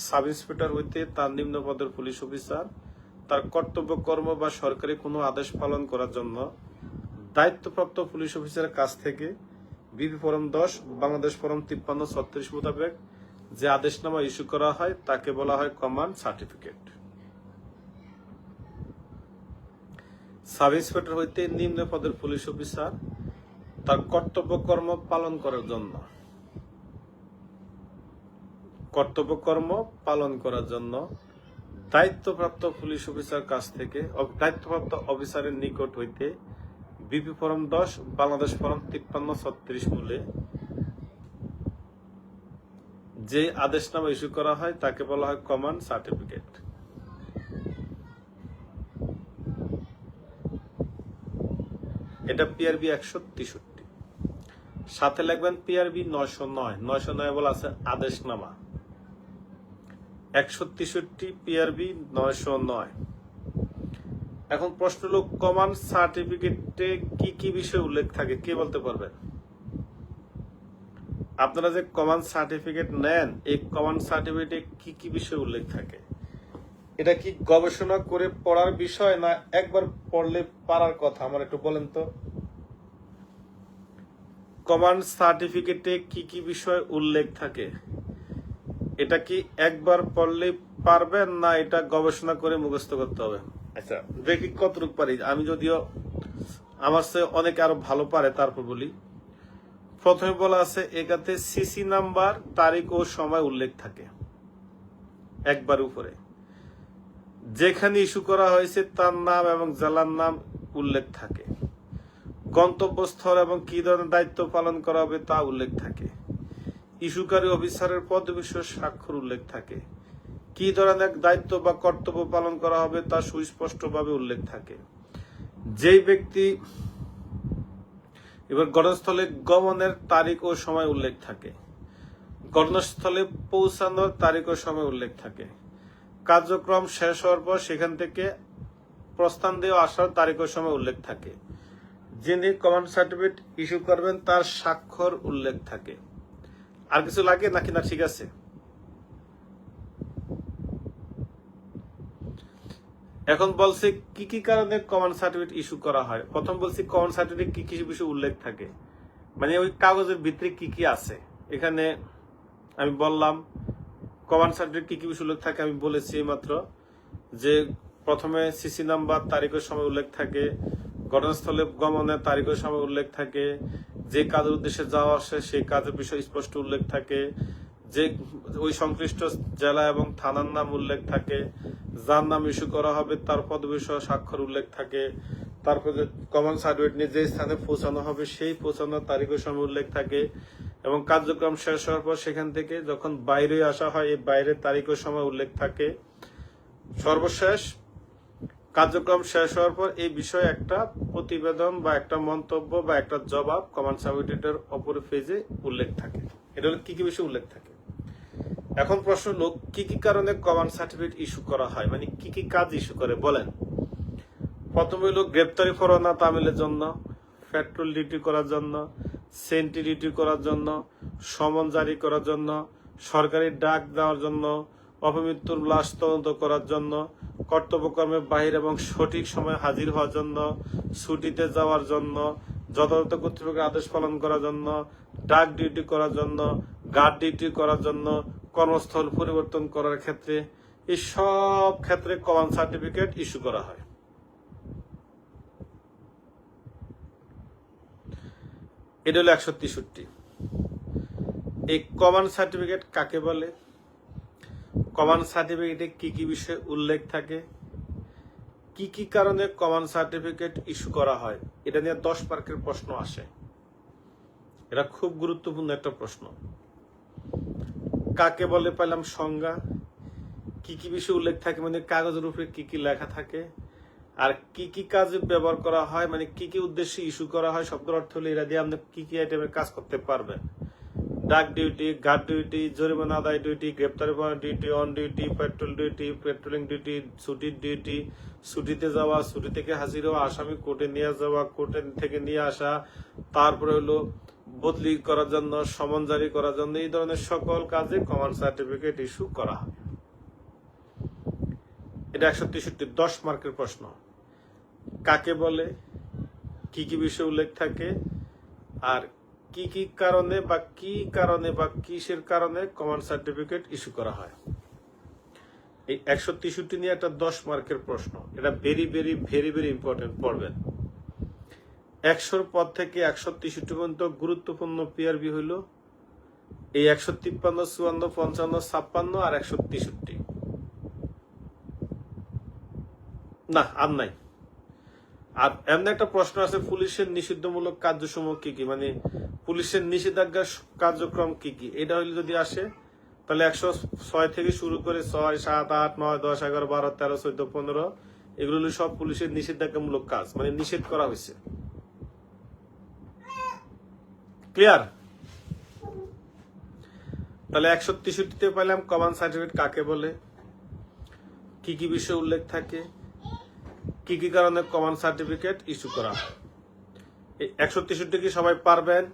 A: সাব ইন্সপেক্টর হইতে তার নিম্ন পদের পুলিশ অফিসার তার কর্তব্য কর্ম বা সরকারি কোনো আদেশ পালন করার জন্য দায়িত্বপ্রাপ্ত পুলিশ অফিসারের কাছ থেকে বিপি ফরম 10 বাংলাদেশ ফরম 5336 মোতাবেক যে আদেশনামা ইস্যু করা হয় তাকে বলা হয় কমান্ড সার্টিফিকেট। সাব ইন্সপেক্টর হইতে নিম্ন পদের পুলিশ অফিসার তার কর্তব্য কর্ম পালন করার জন্য দায়িত্বপ্রাপ্ত পুলিশ অফিসার কাছ থেকে দায়িত্বপ্রাপ্ত অফিসারের নিকট হইতে বিপি ফরম 10 বাংলাদেশ ফরম 5336 মূলে যে আদেশনামা ইস্যু করা হয় তাকে বলা হয় কমান্ড সার্টিফিকেট। এটা পিআরবি 163। সাথে লিখবেন পিআরবি 909 বলা আছে আদেশনামা। 163 পিআরবি 909। এখন প্রশ্ন হলো কমান্ড সার্টিফিকেটে কি কি বিষয় উল্লেখ থাকে, কে বলতে পারবেন? আপনারা যে কমান্ড সার্টিফিকেট নেন এই কমান্ড সার্টিফিকেটে কি কি বিষয় উল্লেখ থাকে? এটা কি গবেষণা করে পড়ার বিষয় না একবার পড়লে পারার কথা? আমার একটু বলেন তো। কমান্ড সার্টিফিকেটে কি কি বিষয় উল্লেখ থাকে এটা কি একবার পড়লে পারবেন না এটা গবেষণা করে মুখস্থ করতে হবে? আচ্ছা দেখি কতটুকু পারি। আমি যদিও আমার চেয়ে অনেকে আরো ভালো পারে, তারপর বলি। প্রথমে বলা আছে এটাতে সিসি নাম্বার, তারিখ ও সময় উল্লেখ থাকে একবার উপরে। যেখানে ইস্যু করা হয়েছে তার নাম এবং জেলার নাম উল্লেখ থাকে। গন্তব্যস্থল এবং কি ধরনের দায়িত্ব পালন করা হবে তা উল্লেখ থাকে। ইস্যুকারী অফিসারের পদবিষয় স্বাক্ষর উল্লেখ থাকে। কি ধরনের দায়িত্ব বা কর্তব্য পালন করা হবে তা সুস্পষ্টভাবে উল্লেখ থাকে। যেই ব্যক্তি এবার ঘটনাস্থলে গমনের তারিখ ও সময় উল্লেখ থাকে। ঘটনাস্থলে পৌঁছানোর তারিখ ও সময় উল্লেখ থাকে। কার্যক্রম শেষ হওয়ার পর সেখান থেকে প্রস্থান দিয়ে আসার তারিখ ও সময় উল্লেখ থাকে। যিনি কমান্ড সার্টিফিকেট ইস্যু করবেন তার স্বাক্ষর উল্লেখ থাকে। আর কিছু লাগে নাকি না? ঠিক আছে। এখন বলছে কি কি কারণে কমান্ড সার্টিফিকেট ইস্যু করা হয়। প্রথম বলছি কমান্ড সার্টিফিকেট কি কি বিষয় উল্লেখ থাকে, মানে ওই কাগজের ভিতরে কি কি আছে। এখানে আমি বললাম কমান্ড সার্টিফিকেট কি কি বিষয় উল্লেখ থাকে। আমি বলেছি মাত্র যে প্রথমে সিসি নাম্বার, তারিখের সময় উল্লেখ থাকে। ঘটনাস্থলে গমনের তারিখের সময় উল্লেখ থাকে। যে কাজের উদ্দেশ্যে যাওয়া আসে সেই কাজের বিষয় স্পষ্ট উল্লেখ থাকে। যে ওই সংশ্লিষ্ট জেলা এবং থানার নাম উল্লেখ থাকে। যার নাম ইস্যু করা হবে তার পদবিষয় স্বাক্ষর উল্লেখ থাকে। তারপরে কমান্ড সার্টিফিকেট নিয়ে যে স্থানে পৌঁছানো হবে সেই পৌঁছানোর তারিখের সময় উল্লেখ থাকে। এবং কার্যক্রম শেষ হওয়ার পর সেখান থেকে যখন বাইরে আসা হয় এই বাইরের তারিখের সময় উল্লেখ থাকে। সর্বশেষ কার্যক্রম শেষ হওয়ার পর এই বিষয়ে একটা প্রতিবেদন বা একটা মন্তব্য বা একটা জবাব কমান্ড সার্টিফিকেটের অপর পেজে উল্লেখ থাকে। এটা হলো কি কি বিষয় উল্লেখ থাকে। এখন প্রশ্ন হলো কি কি কারণে কমান্ড সার্টিফিকেট ইস্যু করা হয়, মানে কি কি কাজ ইস্যু করে বলেন। প্রথম হলো গ্রেপ্তারি পরোয়ানা তামিলের জন্য, পেট্রোল ডিউটি করার জন্য, সেন্ট্রি ডিউটি করার জন্য, সমন জারি করার জন্য, সরকারি ডাক দেওয়ার জন্য, অপমৃত্যুর লাশ তদন্ত করার জন্য, কর্তব্যকর্মের বাহির এবং সঠিক সময়ে হাজির হওয়ার জন্য, ছুটিতে যাওয়ার জন্য, যথাযথ কর্তৃপক্ষের আদেশ পালন করার জন্য, ডাক ডিউটি করার জন্য, গার্ড ডিউটি করার জন্য, কর্মস্থল পরিবর্তন করার ক্ষেত্রে, এই সব ক্ষেত্রে কমান্ড সার্টিফিকেট ইস্যু করা হয়। এটা হলো 163। এই কমান্ড সার্টিফিকেট কাকে বলে, কমান্ড সার্টিফিকেটে কি কি বিষয় উল্লেখ থাকে, কি কি কারণে কমান্ড সার্টিফিকেট ইস্যু করা হয়, এটা নিয়ে 10 মার্কের প্রশ্ন আসে। এটা খুব গুরুত্বপূর্ণ একটা প্রশ্ন। কাকে বলে পেলাম সংজ্ঞা, কি কি বিষয় উল্লেখ থাকে মানে কাগজের উপরে কি কি লেখা থাকে, আর কি কি কাজে ব্যবহার করা হয় মানে কি কি উদ্দেশ্যে ইস্যু করা হয়, শব্দের অর্থ হলে এরা দিয়ে আপনি কি কি আইটেমের কাজ করতে পারবেন। ডাক ডিউটি, গার্ড ডিউটি, জরিমানা আদায় ডিউটি, গ্রেপ্তারি পরোয়ানা duty, on duty, petrol duty, patrolling duty, ছুটির ডিউটি, ছুটিতে যাওয়া, ছুটি থেকে হাজির হওয়া, আসামি কোর্টে নিয়ে যাওয়া, কোর্টে থেকে নিয়ে আসা, তারপরে হলো বদলি করার জন্য, সমন জারি করার জন্য, এই ধরনের সকল কাজে কমান্ড সার্টিফিকেট ইস্যু করা হয়। এটা 163 10 মার্কের প্রশ্ন। কাকে বলে, কি কি বিষয় উল্লেখ থাকে, আর কি কি কারণে বা কিসের কারণে কমান্ড সার্টিফিকেট ইস্যু করা হয়। এই 163 নিয়ে একটা 10 মার্কের প্রশ্ন। এটা very very very very important পড়বেন। 100 পদ থেকে 163 পর্যন্ত গুরুত্বপূর্ণ পিআরবি হইল এই 153, 54, 55, 56 আর 163। না আর নাই। আর এমন একটা প্রশ্ন আছে, পুলিশের নিষিদ্ধমূলক কার্যসমূহ কি কি, মানে পুলিশের নিষেধাজ্ঞা কার্যক্রম কি কি। এটা হইলে যদি আসে তাহলে 106 থেকে শুরু করে 6, 7, 8, 9, 10, 11, 12, 13, 14, 15 এগুলো হলো সব পুলিশের নিষেধাজ্ঞামূলক কাজ, মানে নিষেধ করা হয়েছে। ক্লিয়ার? তাহলে 163-তে পাইলাম কমান্ড সার্টিফিকেট কাকে বলে, কি কি বিষয় উল্লেখ থাকে, কি কি কারণে কমান্ড সার্টিফিকেট ইস্যু করা হয়। এই 163 কি সবাই পারবেন?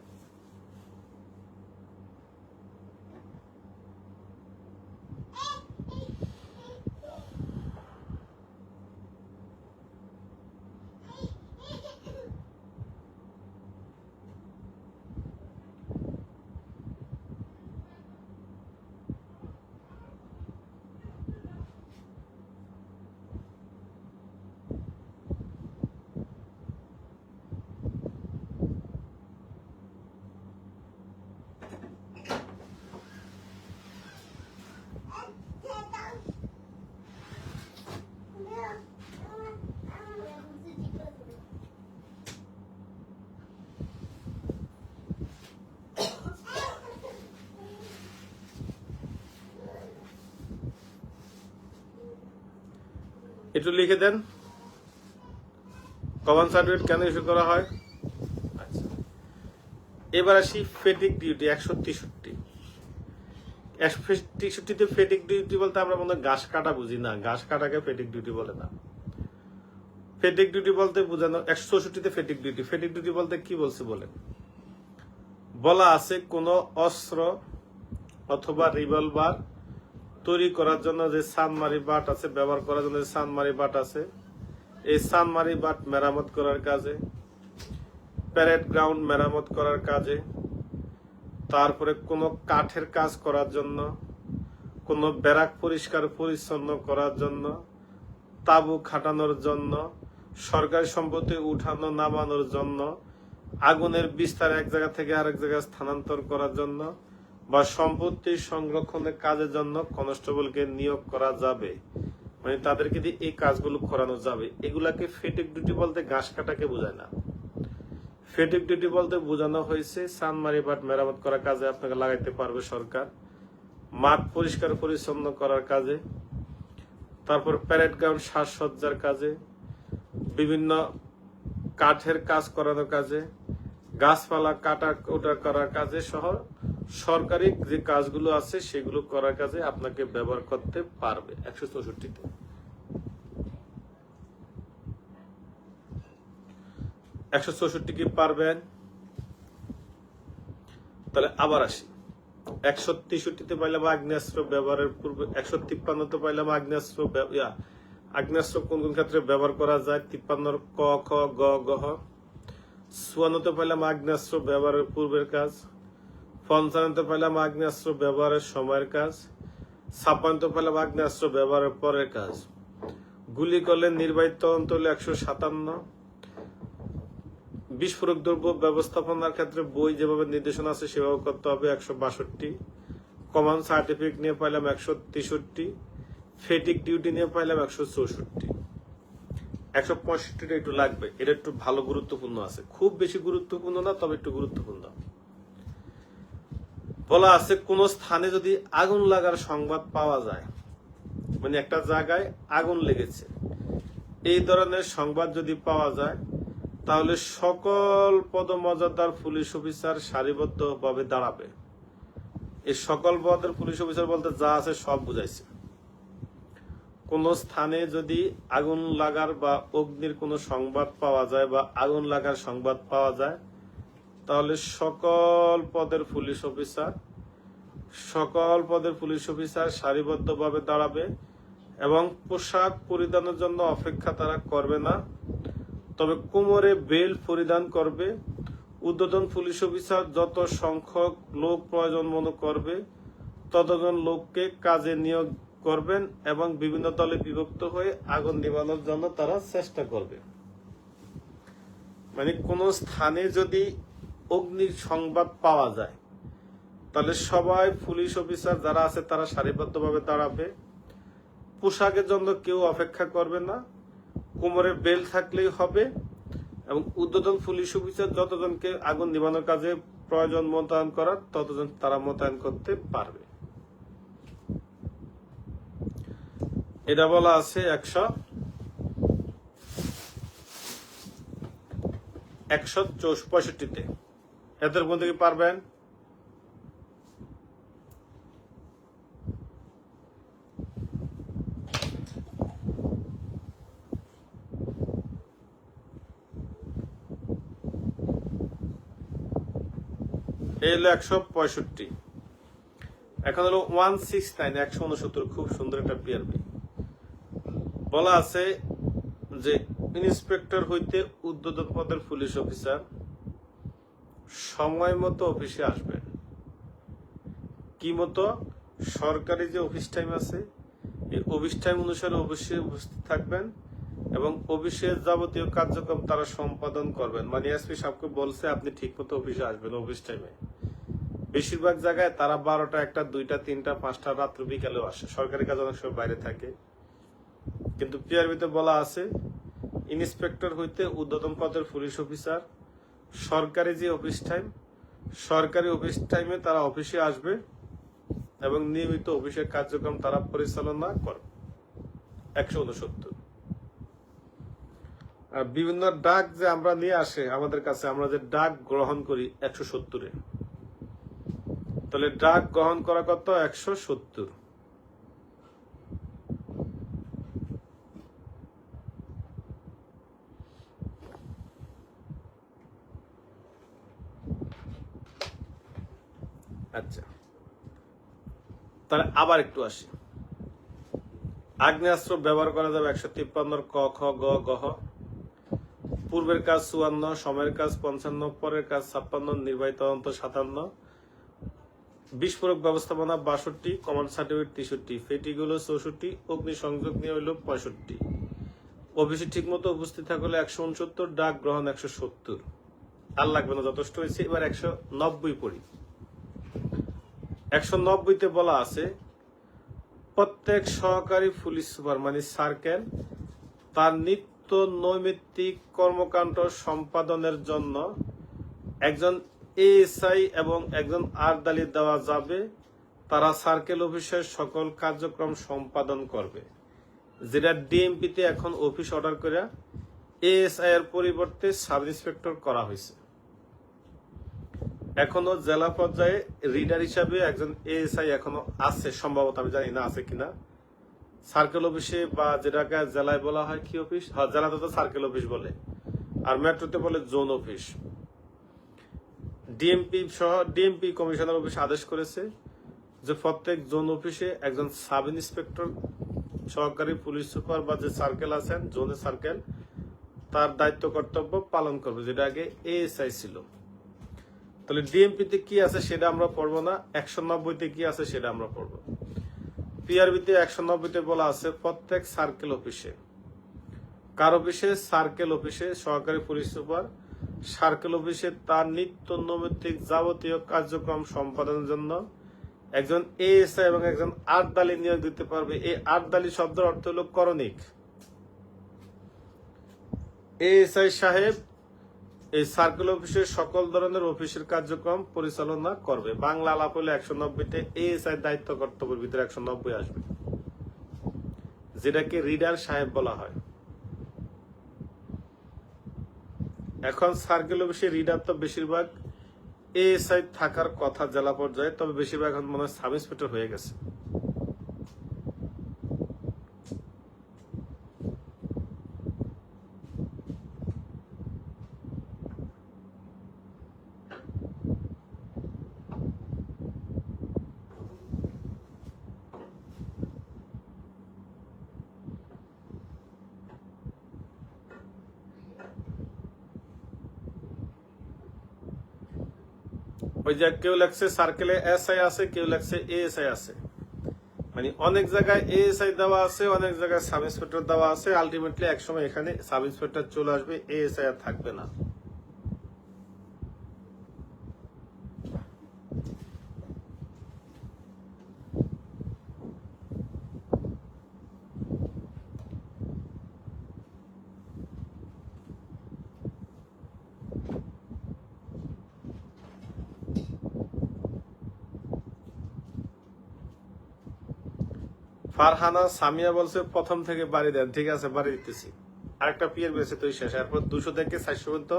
A: একটু লিখে দেন কমান্ড সার্টিফিকেট কেন ইস্যু করা হয়। আচ্ছা, এবার আসি ফেটিক ডিউটি 163-তে ফেটিক ডিউটি বলতে আমরা মনে হয় ঘাস কাটা বুঝি না, ঘাস কাটাকে ফেটিক ডিউটি বলে না। ফেটিক ডিউটি বলতে বোঝানো 164-তে ফেটিক ডিউটি বলতে কি বলছে বলেন, বলা আছে কোন অস্ত্র অথবা রিভলভার তৈরি করার জন্য যে সানমারি বাট আছে, ব্যবহার করার জন্য যে সানমারি বাট আছে, এই সানমারি বাট মেরামত করার কাজে, প্যারেড গ্রাউন্ড মেরামত করার কাজে, তারপরে কোনো কাঠের কাজ করার জন্য, কোনো ব্যারাক পরিষ্কার পরিচ্ছন্ন করার জন্য, তাঁবু খাটানোর জন্য, সরকারি সম্পত্তি উঠানো নামানোর জন্য, আগুনের বিস্তার এক জায়গা থেকে আরেক জায়গায় স্থানান্তর করার জন্য, বা সম্পত্তি সংরক্ষণের কাজের জন্য কনস্টেবলকে নিয়োগ করা যাবে, মানে তাদেরকে দিয়ে এই কাজগুলো করানো যাবে। এগুলাকে ফেটিক ডিউটি বলতে ঘাস কাটাকে বোঝায় না। ফেটিক ডিউটি বলতে বোঝানো হয়েছে সানমারি বাট মেরামত করার কাজে আপনাকে লাগাইতে পারবে সরকার, মাঠ পরিষ্কার পরিচ্ছন্ন করার কাজে, তারপর প্যারেড গ্রাউন্ড সাজসজ্জার কাজে, বিভিন্ন কাঠের কাজ করানোর কাজে, গাছপালা কাটা ওটা করার কাজে সহ সরকারি যে কাজগুলো আছে সেগুলো করার কাজে আপনাকে ব্যবহার করতে পারবে 164-তে। কি পারবেন? তাহলে আবার আসি 163-তে পাইলাম আগ্নেয়াস্ত্র ব্যবহারের পূর্বে, 153-তে পাইলাম আগ্নেয়াস্ত্র কোন কোন ক্ষেত্রে ব্যবহার করা যায়, 53-র ক খ গ গ হ, 54-তে পাইলাম আগ্নেয়াস্ত্র ব্যবহারের পূর্বের কাজ, 55-তে পাইলাম আগ্নেয়াস্ত্র ব্যবহারের সময়ের কাজ, 56-তে পাইলাম আগ্নেয়াস্ত্র ব্যবহারের পরের কাজ। গুলি করলে নির্বাহিত তদন্ত হলো 157, বিস্ফোরক দ্রব্য ব্যবস্থাপনার ক্ষেত্রে বই যেভাবে নির্দেশনা আছে সেভাবে করতে হবে 162, কমন সার্টিফিকেট নিয়ে পাইলাম 163, ফেটিক ডিউটি নিয়ে পাইলাম 164, 165টা একটু লাগবে, এটা একটু ভালো গুরুত্বপূর্ণ আছে, খুব বেশি গুরুত্বপূর্ণ না, তবে একটু গুরুত্বপূর্ণ। বলা আছে কোন স্থানে যদি আগুন লাগার সংবাদ পাওয়া যায়, মানে একটা জায়গায় আগুন লেগেছে, এই ধরনের সংবাদ যদি পাওয়া যায়, তাহলে সকল পদমর্যাদার পুলিশ অফিসার সারিবদ্ধভাবে দাঁড়াবে। এই সকল পদের পুলিশ অফিসার বলতে যা আছে সব বুঝাইছে। কোন স্থানে যদি আগুন লাগার বা অগ্নির কোনো সংবাদ পাওয়া যায় বা আগুন লাগার সংবাদ পাওয়া যায়, তাহলে সকল পদের পুলিশ অফিসার সারিবদ্ধভাবে দাঁড়াবে এবং পোশাক পরিধানের জন্য অপেক্ষা তারা করবে না, তবে কোমরে বেল্ট পরিধান করবে। ঊর্ধ্বতন পুলিশ অফিসার যত সংখ্যক লোক প্রয়োজন মনে করবে ততজন লোককে কাজে নিয়োগ করবেন এবং বিভিন্ন দলে বিভক্ত হয়ে আগুন নিভানোর জন্য তারা চেষ্টা করবে। মানে কোন স্থানে যদি অগ্নির সংবাদ পাওয়া যায়, তাহলে সবাই পুলিশ অফিসার যারা আছে তারা সারিবদ্ধভাবে দাঁড়াবে, পোশাকের জন্য কেউ অপেক্ষা করবে না, কোমরে বেল্ট থাকলেই হবে এবং ঊর্ধ্বতন পুলিশ অফিসার যতজনকে আগুন নিভানোর কাজে প্রয়োজন মোতায়েন করার ততজন তারা মোতায়েন করতে পারবে। এটা বলা আছে 165-তে। এদের মধ্যে কি পারবেন? এই হলো 165। এখন হলো 169, 169, খুব সুন্দর একটা পিআরবি। বলা আছে যে ইন্সপেক্টর হইতে ঊর্ধ্বতন পদের পুলিশ অফিসার সময় মতো অফিসে আসবেন। কি মতো? সরকারি যে অফিস টাইম আছে এই অফিস টাইম অনুসারে অফিসে উপস্থিত থাকবেন এবং অফিসের যাবতীয় কার্যক্রম তারা সম্পাদন করবেন। মানে এসপি সাহেবকে বলছে আপনি ঠিক মতো অফিসে আসবেন অফিস টাইমে। বেশিরভাগ জায়গায় তারা 12টা, 1টা, 2টা, 3টা, 5টা রাত্র বিকালেও আসে, সরকারি কাজ অনেক সময় বাইরে থাকে। কিন্তু পিআরবিতে বলা আছে ইন্সপেক্টর হইতে ঊর্ধ্বতন পদের পুলিশ অফিসার সরকারি যে অফিস টাইম, সরকারি অফিস টাইমে তারা অফিসে আসবে এবং নিয়মিত অফিসের কার্যক্রম তারা পরিচালনা করবে। 169। আর বিভিন্ন ডাক যে আমরা নিয়ে আসে আমাদের কাছে, আমরা যে ডাক গ্রহণ করি 170-এ, তাহলে ডাক গ্রহণ করা কত? 170। আচ্ছা, তাহলে আবার একটু আসি। আগ্নেয়াস্ত্র ব্যবহার করা যাবে 153 ক, খ, গ, গহ। পূর্বের কাজ 54, সময়ের কাজ 55, পরের কাজ 56, নির্বাহী তদন্ত 57, বিস্ফোরক ব্যবস্থাপনা 62, কমান্ড সার্টিফিকেট 63, ফেটিগুলো 64, অগ্নি সংযোগ নিয়ে হইল 65, অফিসে ঠিক মতো উপস্থিত থাকলে 169, ডাক গ্রহণ 170। আর লাগবে না, যথেষ্ট হয়েছে। এবার 190 পড়ি। 190-তে বলা আছে প্রত্যেক সহকারী পুলিশ সুপার মানে সার্কেল তার নিত্য নৈমিত্তিক কর্মকাণ্ড সম্পাদনের জন্য একজন এএসআই এবং একজন আরদালি দেওয়া যাবে। তারা সার্কেল অফিসের সকল কার্যক্রম সম্পাদন করবে। যেটা ডিএমপিতে এখন অফিস অর্ডার করে এএসআই এর পরিবর্তে সাব ইন্সপেক্টর করা হয়েছে। এখনো জেলা পর্যায়ে রিডার হিসাবে একজন এএসআই এখনো আছে, সম্ভবত, আমি জানি না আছে কিনা। সার্কেল অফিসে বা যেটাকে জেলায় বলা হয় কি অফিস, হ্যাঁ জেলাতে তো সার্কেল অফিস বলে, আর মেট্রোতে বলে জোন অফিস। ডিএমপি সহ ডিএমপি কমিশনার অফিস আদেশ করেছে যে প্রত্যেক জোন অফিসে একজন সাব ইন্সপেক্টর সহকারী পুলিশ সুপার বা যে সার্কেল আছেন জোনের সার্কেল তার দায়িত্ব কর্তব্য পালন করবে, যেটা আগে এএসআই ছিল। তাহলে ডিএমপিতে কি আছে সেটা আমরা পড়বো না, 190-তে কি আছে সেটা আমরা পড়বো। পিআরবিতে 190-তে বলা আছে প্রত্যেক সার্কেল অফিসে, কার অফিসে? সার্কেল অফিসে সহকারী পুলিশ সুপার সার্কেল অফিসে তার নিত্য নৈমিত্তিক যাবতীয় কার্যক্রম সম্পাদনের জন্য একজন এএসআই এবং একজন আর্দালি নিয়োগ দিতে পারবে। এই আর্দালি শব্দের অর্থ হল করণিক। এএসআই সাহেব এই সার্কেল অফিসের সকল ধরনের অফিসের কার্যক্রম পরিচালনা করবে। বাংলা আলাপ হলে 190তে এএসআই দায়িত্ব কর্তব্যের ভিতরে 190 আসবে, যেটাকে রিডার সাহেব বলা হয়। এখন সার্কেল অফিসে রিডার তো বেশিরভাগ এএসআই থাকার কথা জেলা পর্যায়ে, তবে বেশিরভাগ এখন মনে হয় সাব ইন্সপেক্টর হয়ে গেছে। ওই যে কেউ লেখছে সার্কেলে এসআই আছে, কেউ লেখছে এএসআই আছে, মানে অনেক জায়গায় এএসআই দেওয়া আছে, অনেক জায়গায় সাব ইন্সপেক্টর দেওয়া আছে। আলটিমেটলি একসময় এখানে সাব ইন্সপেক্টর চলে আসবে, এএসআই আর থাকবে না। ফারহানা সামিয়া বলছে প্রথম থেকে বাড়ি দেন। ঠিক আছে, বাড়ি দিতেছি। আরেকটা পিয়ার বেছে তুই শেষ, এরপর 200 থেকে 400 পর্যন্ত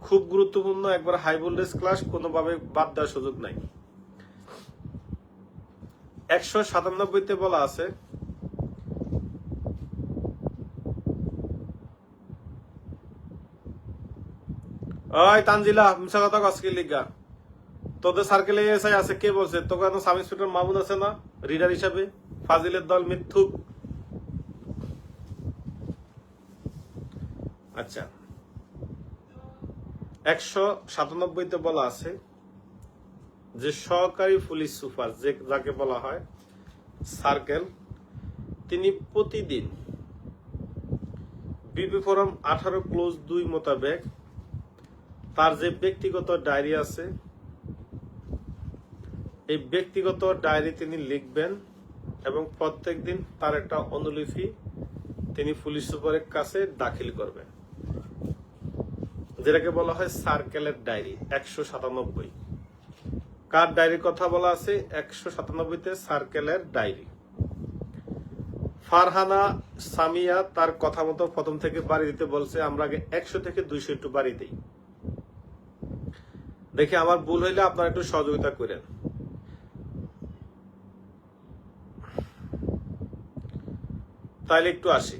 A: খুব গুরুত্বপূর্ণ একবার হাই ভোল্টেজ ক্লাস, কোনোভাবে বাদ দেওয়ার সুযোগ নাই। 197তে বলা আছে ওই তানজিলা মিশা কথা কসকি লিগা তোদের সার্কেলে এসআই আছে, কে বলছে? তোকে সাব ইন্সপেক্টর মাহমুদ আছে না রিডার হিসাবে? ফাজিলের দল মিথ্যুক। আচ্ছা, 197তে বলা আছে যে সহকারী পুলিশ সুপার, যাকে বলা হয় সার্কেল, তিনি প্রতিদিন বিপি ফরম 18(2) মোতাবেক তার যে ব্যক্তিগত ডায়েরি আছে, এই ব্যক্তিগত ডায়েরি তিনি লিখবেন এবং প্রত্যেকদিন তার একটা অনুলিপি তিনি পুলিশ সুপারের কাছে দাখিল করবেন, যেটাকে বলা হয় সার্কেলের ডায়েরি। 197 কার ডায়েরির কথা বলা আছে? 197তে সার্কেলের ডায়েরি। ফারহানা সামিয়া তার কথা মতো প্রথম থেকে বাড়ি দিতে বলছে। আমরা আগে 100 থেকে 200 একটু বাড়ি দিই, দেখি আমার ভুল হইলে আপনারা একটু সহযোগিতা করেন। তাইলে একটু আসি।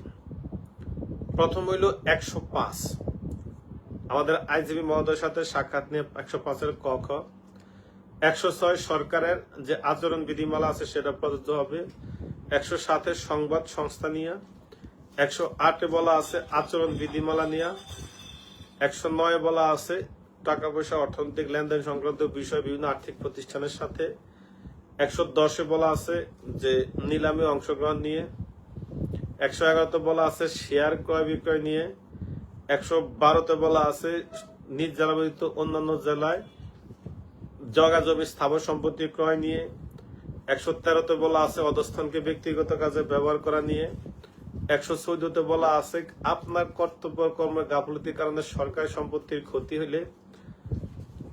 A: প্রথম হইল 105, আমাদের আইজিবি মহোদয়ের সাথে সাক্ষাৎ নিয়ে 105-এর ক খ। 106 সরকারের যে আচরণ বিধিমালা আছে সেটা প্রযোজ্য হবে। 107-এর সংবাদ সংস্থা নিয়ে। 108-এ বলা আছে আচরণ বিধিমালা নিয়ে। 109-এ বলা আছে টাকা পয়সা অর্থনৈতিক লেনদেন সংক্রান্ত বিষয় বিভিন্ন আর্থিক প্রতিষ্ঠানের সাথে। 110-এ বলা আছে যে নিলামে অংশগ্রহণ নিয়ে। 111-তে বলা আছে শেয়ার ক্রয় বিক্রয় নিয়ে। 112-তে বলা আছে নিজ জেলা ব্যতীত অন্যান্য জেলায় জগা জমি স্থাবর সম্পত্তি ক্রয় নিয়ে। 113-তে বলা আছে অধস্থানকে ব্যক্তিগত কাজে ব্যবহার করা নিয়ে। 114-তে বলা আছে আপনার কর্তব্য কর্মের গাফলতির কারণে সরকারি সম্পত্তির ক্ষতি হলে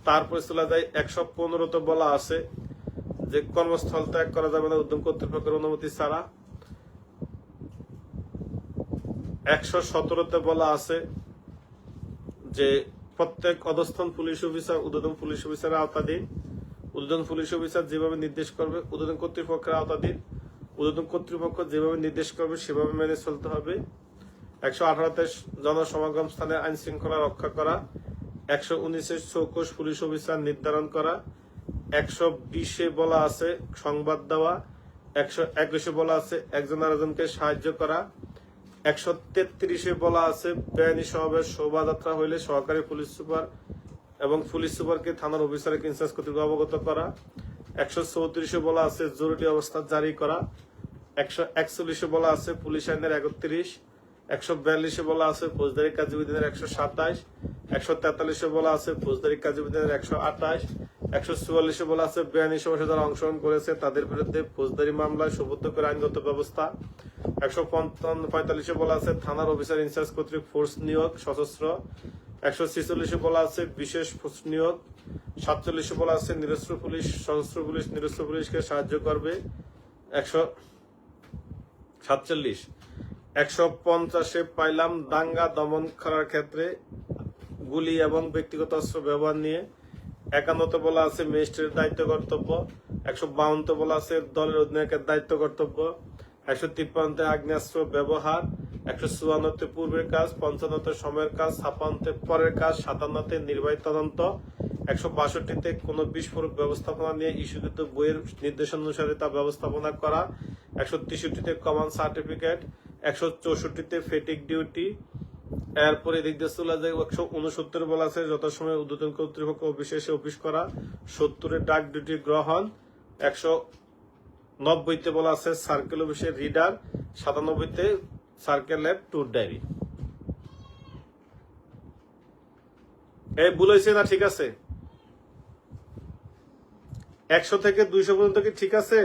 A: তারপরে চলে যায়। 115-তে বলা আছে যে কর্মস্থল ত্যাগ করা যাবে না উদ্যম কর্তৃপক্ষের অনুমতি ছাড়া। 117-তে বলা আছে যে প্রত্যেক অধস্থান পুলিশ অফিসার ঊর্ধ্বতন পুলিশ অফিসারের আওতাধীন। ঊর্ধ্বতন পুলিশ অফিসার যেভাবে নির্দেশ করবে ঊর্ধ্বতন কর্তৃপক্ষের আওতাধীন। ঊর্ধ্বতন কর্তৃপক্ষ যেভাবে নির্দেশ করবে সেভাবে মেনে চলতে হবে। 118-তে জনসমাগম স্থানে আইন শৃঙ্খলা রক্ষা করা। 119-এ চৌকস পুলিশ অফিসার নির্ধারণ করা। 120-এ বলা আছে সংবাদ দেওয়া। 121-এ বলা আছে একজন আরেকজনকে সাহায্য করা। 133-এ বলা আছে বেআইনি সমাবেশ শোভাযাত্রা হইলে সহকারী পুলিশ সুপার এবং পুলিশ সুপারকে থানার অফিসারকে ইনচার্জ কর্তৃপক্ষ অবগত করা। 134-এ বলা আছে জরুরি অবস্থা জারি করা। 141-এ বলা আছে পুলিশ আইনের 31। 142-এ বলা আছে ফৌজদারি কার্যবিধির 127। 143 বলা আছে ফৌজদারি কার্যবিধানের 128, 144 বলা আছে বেআইনি সমাবেশে যারা অংশগ্রহণ করেছে তাদের বিরুদ্ধে ফৌজদারি মামলায় সুবদ্ধ করে আইনগত ব্যবস্থা। 145 বলা আছে থানার অফিসার ইনচার্জ কর্তৃক ফোর্স নিয়োগ সশস্ত্র। 146 বলা আছে বিশেষ ফোর্স নিয়োগ। 47 বলা আছে নিরস্ত্র পুলিশ সশস্ত্র পুলিশ নিরস্ত্র পুলিশকে সাহায্য করবে। 147 150 পাইলাম দাঙ্গা দমন করার ক্ষেত্রে গুলি এবং ব্যক্তিগত অস্ত্র ব্যবহার নিয়ে। 51 বলা আছে ম্যাজিস্ট্রেটের দায়িত্ব কর্তব্য। 152 বলা আছে দলের অধিনায়কের দায়িত্ব কর্তব্য। 153 আগ্নেয়াস্ত্র ব্যবহার। 154 পূর্বের কাজ। 55 সময়ের কাজ। 56 পরের কাজ। 57 নির্বাহী তদন্ত। 162 কোন বিস্ফোরক ব্যবস্থাপনা নিয়ে ইস্যুকৃত বইয়ের নির্দেশানুসারে তা ব্যবস্থাপনা করা। 163 কমান্ড সার্টিফিকেট। 164 ফেটিক ডিউটি। এরপরে দিক দিয়ে চলে যায় 169 বলা আছে যথাসময়ে ঊর্ধ্বতন কর্তৃপক্ষ অফিসে অফিস করা। 70 ডাক ডিউটি গ্রহণ। 190 বলা আছে সার্কেল অফিসের রিডার। 97 সার্কেলের ট্যুর ডায়েরি। এই ভুল হয়েছে না ঠিক আছে? 100 থেকে 200 পর্যন্ত কি ঠিক আছে?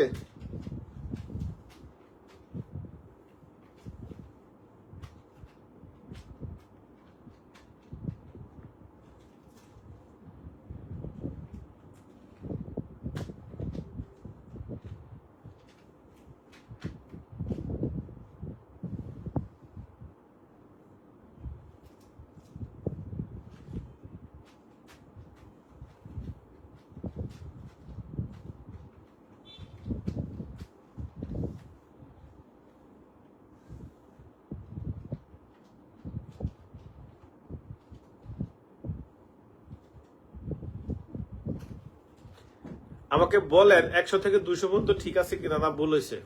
A: আমাকে বলেন 100 থেকে 200 পর্যন্ত ঠিক আছে কিনা না ভুল হয়েছে?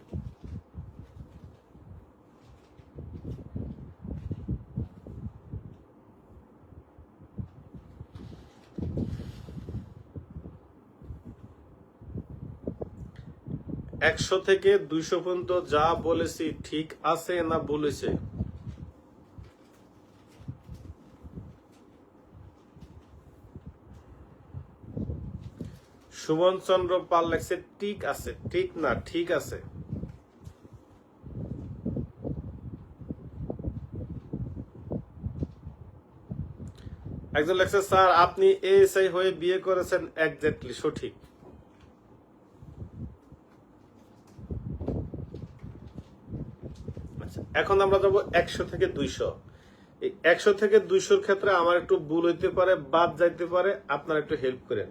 A: একশো থেকে 200 পর্যন্ত যা বলেছি ঠিক আছে না ভুল হয়েছে? সুমন চন্দ্র পাল লেখছে ঠিক আছে। ঠিক না ঠিক আছে? একজন লেখছে স্যার আপনি এএসআই হয়ে বিয়ে করেছেন। এক্স্যাক্টলি সঠিক। আচ্ছা, এখন আমরা যাবো 100 থেকে 200। এই 100 থেকে 200 ক্ষেত্রে আমার একটু ভুল হইতে পারে, বাদ যাইতে পারে, আপনারা একটু হেল্প করেন।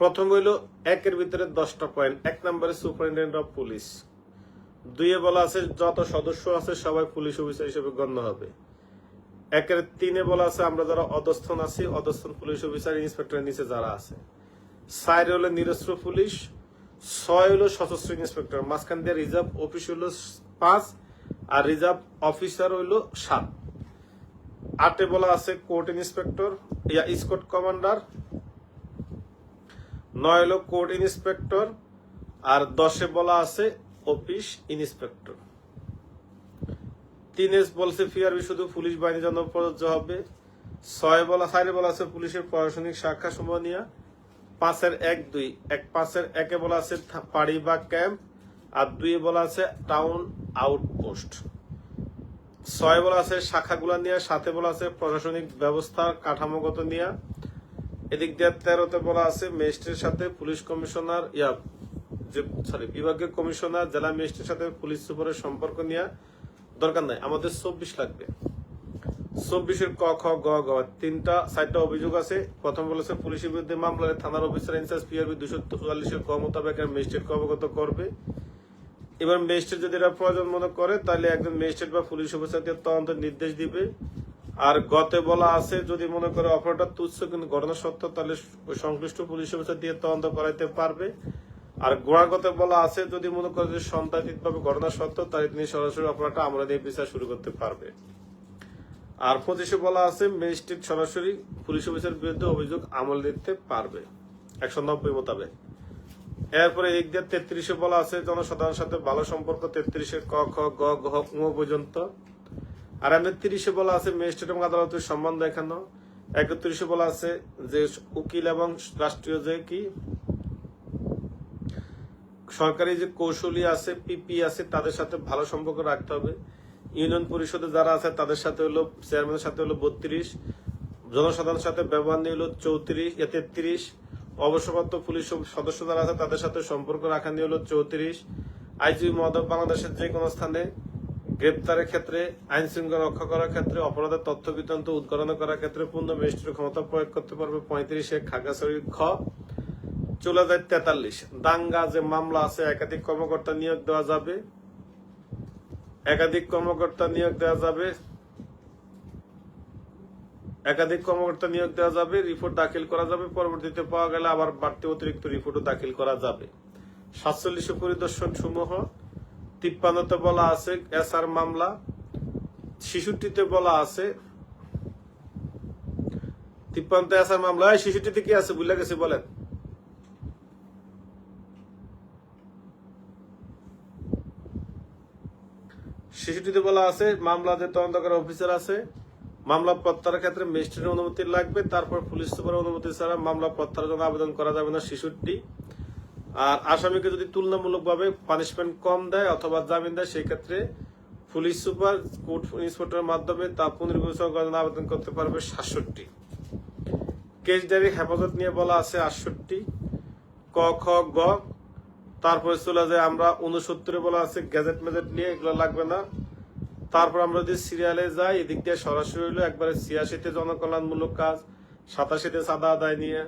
A: প্রথম হইল 1-এর ভিতরে 10টা পয়েন্ট। 1 নম্বরে সুপারিনটেন্ডেন্ট অফ পুলিশ। 2-এ বলা আছে যত সদস্য আছে সবাই পুলিশ অফিসার হিসেবে গণ্য হবে। 1-এর 3-এ বলা আছে আমরা যারা অধস্থন আছি অধস্থন পুলিশ অফিসার ইন্সপেক্টরের নিচে যারা আছে। 4 হলো নিরস্ত্র পুলিশ। 6 হলো সশস্ত্র ইন্সপেক্টর। মাঝখান দিয়ে রিজার্ভ অফিস হলো 5 আর রিজার্ভ অফিসার হইলো 7। 8-এ বলা আছে কোর্ট ইন্সপেক্টর ইয়া স্কোয়াড কমান্ডার। 9 হলো কোর্ট ইন্সপেক্টর আর 10-এ বলা আছে অফিস ইন্সপেক্টর। 3-এ বলছে পিআরবি শুধু পুলিশ বাহিনীর জন্য প্রযোজ্য হবে। 4-এ বলা আছে পুলিশের প্রশাসনিক শাখা সমূহ নিয়ে। 5-এর 1-2 5-এর 1-এ বলা আছে পাড়ি বা ক্যাম্প আর 2-এ বলা আছে টাউন আউটপোস্ট। 6-এ বলা আছে শাখাগুলা নিয়ে। 7-এ বলা আছে প্রশাসনিক ব্যবস্থা কাঠামোগত নিয়ে। এদিক দিয়ে 13-তে বলা আছে ম্যাজিস্ট্রেটের সাথে পুলিশ কমিশনার বিভাগীয় কমিশনার জেলা ম্যাজিস্ট্রেটের সাথে পুলিশ সুপারের সম্পর্ক নিয়ে। দরকার নাই, আমাদের 24 লাগবে। 24-এর ক খ গ ঘ 4টা অভিযোগ আছে। প্রথম বলেছে পুলিশের বিরুদ্ধে মামলায় থানার অফিসার ইনচার্জ পিআরবি 244-এর ক মোতাবেক ম্যাজিস্ট্রেটকে অবগত করবে। এবার ম্যাজিস্ট্রেট যদি এটা প্রয়োজন মনে করে তাহলে একজন ম্যাজিস্ট্রেট বা পুলিশ অফিসারকে তদন্তের নির্দেশ দিবে। আর গতে বলা আছে যদি মনে করে অপরাধটা তুচ্ছ কিন্তু ঘটনা সত্য তাহলে ওই সংশ্লিষ্ট পুলিশ অফিসার দিয়ে তদন্ত করাইতে পারবে। আর গোড়াগতে বলা আছে যদি মনে করে যে সন্দেহাতীতভাবে ঘটনা সত্য তাহলে তিনি সরাসরি অপরাধটা আমরা দিয়ে বিচার শুরু করতে পারবে। আর 25-এ বলা আছে ম্যাজিস্ট্রেট সরাসরি পুলিশ অফিসারের বিরুদ্ধে অভিযোগ আমল নিতে পারবে 190 মোতাবেক। এরপরে এদিক দিয়ে 33-এ বলা আছে জনসাধারণের সাথে ভালো সম্পর্ক। 33-এর ক খ গ ঘ ঙ পর্যন্ত। আর এমনি 30-এ বলা আছে ম্যাজিস্ট্রেট এবং আদালতের সম্মান দেখানো। 31-এ বলা আছে যে উকিল এবং রাষ্ট্রীয় যে কি সরকারি যে কৌশলী আছে, পিপি আছে, তাদের সাথে ভালো সম্পর্ক রাখতে হবে। ইউনিয়ন পরিষদে যারা আছে তাদের সাথে হলো চেয়ারম্যানের সাথে হলো 32, জনসাধারণের সাথে ব্যবহার নিয়ে হলো 33, অবসরপ্রাপ্ত পুলিশ সদস্য যারা আছে তাদের সাথে সম্পর্ক রাখা নিয়ে হলো 34, আইজিপি মহোদয় বাংলাদেশের যে কোনো স্থানে গ্রেপ্তারের ক্ষেত্রে, আইন শৃঙ্খলা রক্ষা করার ক্ষেত্রে, অপরাধের তথ্য বিতরণ উদ্ঘাটন করার ক্ষেত্রে পূর্ণ ম্যাজিস্ট্রেটের ক্ষমতা প্রয়োগ করতে পারবে 35 খাগড়াছড়ির খ। চলে যায় 43, দাঙ্গা যে মামলা আছে একাধিক কর্মকর্তা নিয়োগ দেওয়া যাবে, একাধিক কর্মকর্তা নিয়োগ দেওয়া যাবে, রিপোর্ট দাখিল করা যাবে, পরবর্তীতে পাওয়া গেলে আবার বাড়তি অতিরিক্ত রিপোর্টও দাখিল করা যাবে। 47 পরিদর্শন সমূহ। 53-তে বলা আছে এসআর মামলা। 66-তে বলা আছে 53-তে এসআর মামলা। 66-তে কি আছে ভুলে গেছি বলেন? শিশুটিতে বলা আছে মামলা যে তদন্তকারী অফিসার আছে, মামলা প্রত্যাহারের ক্ষেত্রে ম্যাজিস্ট্রেটের অনুমতি লাগবে, তারপর পুলিশ সুপারের অনুমতি ছাড়া মামলা প্রত্যাহারের জন্য আবেদন করা যাবে না 66। আর আসামিকে যদি তুলনামূলকভাবে পানিশমেন্ট কম দেয় অথবা জামিন দেয় সেই ক্ষেত্রে পুলিশ সুপার কোর্ট ইন্সপেক্টরের মাধ্যমে তা পুনর্বিবেচনা করার জন্য আবেদন করতে পারবে 67। কেস ডায়েরি হেফাজত নিয়ে বলা আছে 68 ক খ গ। তারপরে চলে যায় আমরা 69-এ বলা আছে গ্যাজেট মেজেট নিয়ে, এগুলো লাগবে না। তারপর আমরা যদি সিরিয়ালে যাই এদিক দিয়ে সরাসরি হইলো একবারে 86-তে জনকল্যাণমূলক কাজ, 87-তে চাঁদা আদায় নিয়ে,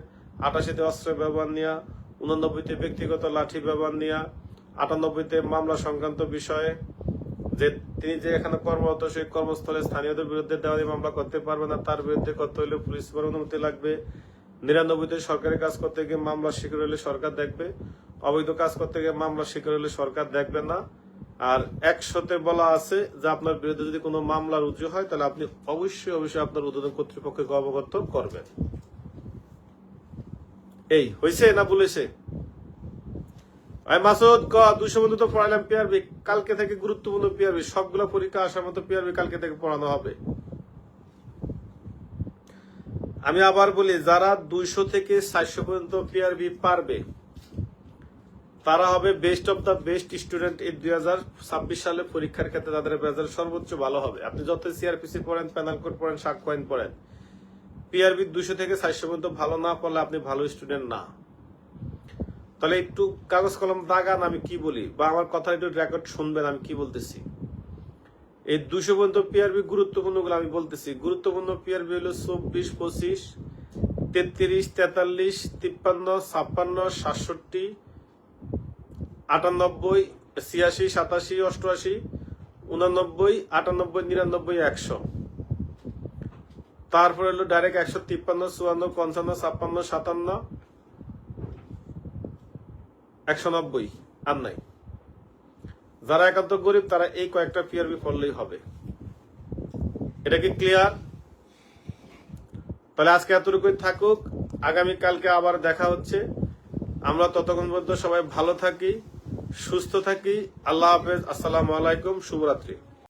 A: 88-তে অস্ত্রের ব্যবহার নিয়ে, 89-তে ব্যক্তিগত লাঠি ব্যবহার নিয়ে, 98-তে মামলা সংক্রান্ত বিষয়ে যে তিনি যে এখানে কর্মরত সেই কর্মস্থলে স্থানীয়দের বিরুদ্ধে দেওয়ানি মামলা করতে পারবে না, তার বিরুদ্ধে করতে হলে পুলিশ সুপার অনুমতি লাগবে। 99-তে সরকারি কাজ করতে গিয়ে মামলা স্বীকার হলে সরকার দেখবে, অবৈধ কাজ করতে গিয়ে মামলা স্বীকার হলে সরকার দেখবে না। আর 100-তে বলা আছে যে আপনার বিরুদ্ধে যদি কোনো মামলা রুজু হয় তাহলে আপনি অবশ্যই আপনার ঊর্ধ্বতন কর্তৃপক্ষকে অবগত করবেন। এই হয়েছে না বলেছে? মাসুদ ক 200 বন্ধু তো পড়ালাম পিআরবি, কালকে থেকে গুরুত্বপূর্ণ পিআরবি, সবগুলো পরীক্ষা আসার মতো পিআরবি কালকে থেকে পড়ানো হবে। আমি আবার বলি, যারা 200 থেকে 400 পর্যন্ত পিআরবি পারবে তারা হবে best of the best student এই 2026 সালে পরীক্ষার ক্ষেত্রে। তাদের রেজাল্ট সর্বোচ্চ ভালো হবে। আপনি যত সিআরপিসি পড়েন, প্যানাল কোড পড়েন, শাক কয়েন পড়েন, পিআরবি 200 থেকে 400 পর্যন্ত ভালো না পড়লে আপনি ভালো স্টুডেন্ট না। তাহলে একটু কাগজ কলম দাগান আমি কি বলি, বা আমার কথা একটু রেকর্ড শুনবেন আমি কি বলতেছি। এই 200 পর্যন্ত পিআরবি গুরুত্বপূর্ণ গুলো আমি বলতেছি। গুরুত্বপূর্ণ পিআরবি হলো 24, 25, 33, 43, 53, 56, 67, 98, 86, 87, 88, 89, 98, 99, 100। তারপরে হলো ডাইরেক্ট 153, 54, 55, 56, 57, 190 আর নাই। যারা একান্ত গরিব তারা এই কয়েকটা পিআরবি পড়লেই হবে। এটা কি ক্লিয়ার? তাহলে আজকে এতটুকুই থাকুক, আগামী কালকে আবার দেখা হচ্ছে। আমরা ততক্ষণ পর্যন্ত সবাই ভালো থাকি, সুস্থ থাকি। আল্লাহ হাফেজ, আসসালামু আলাইকুম, শুভরাত্রি।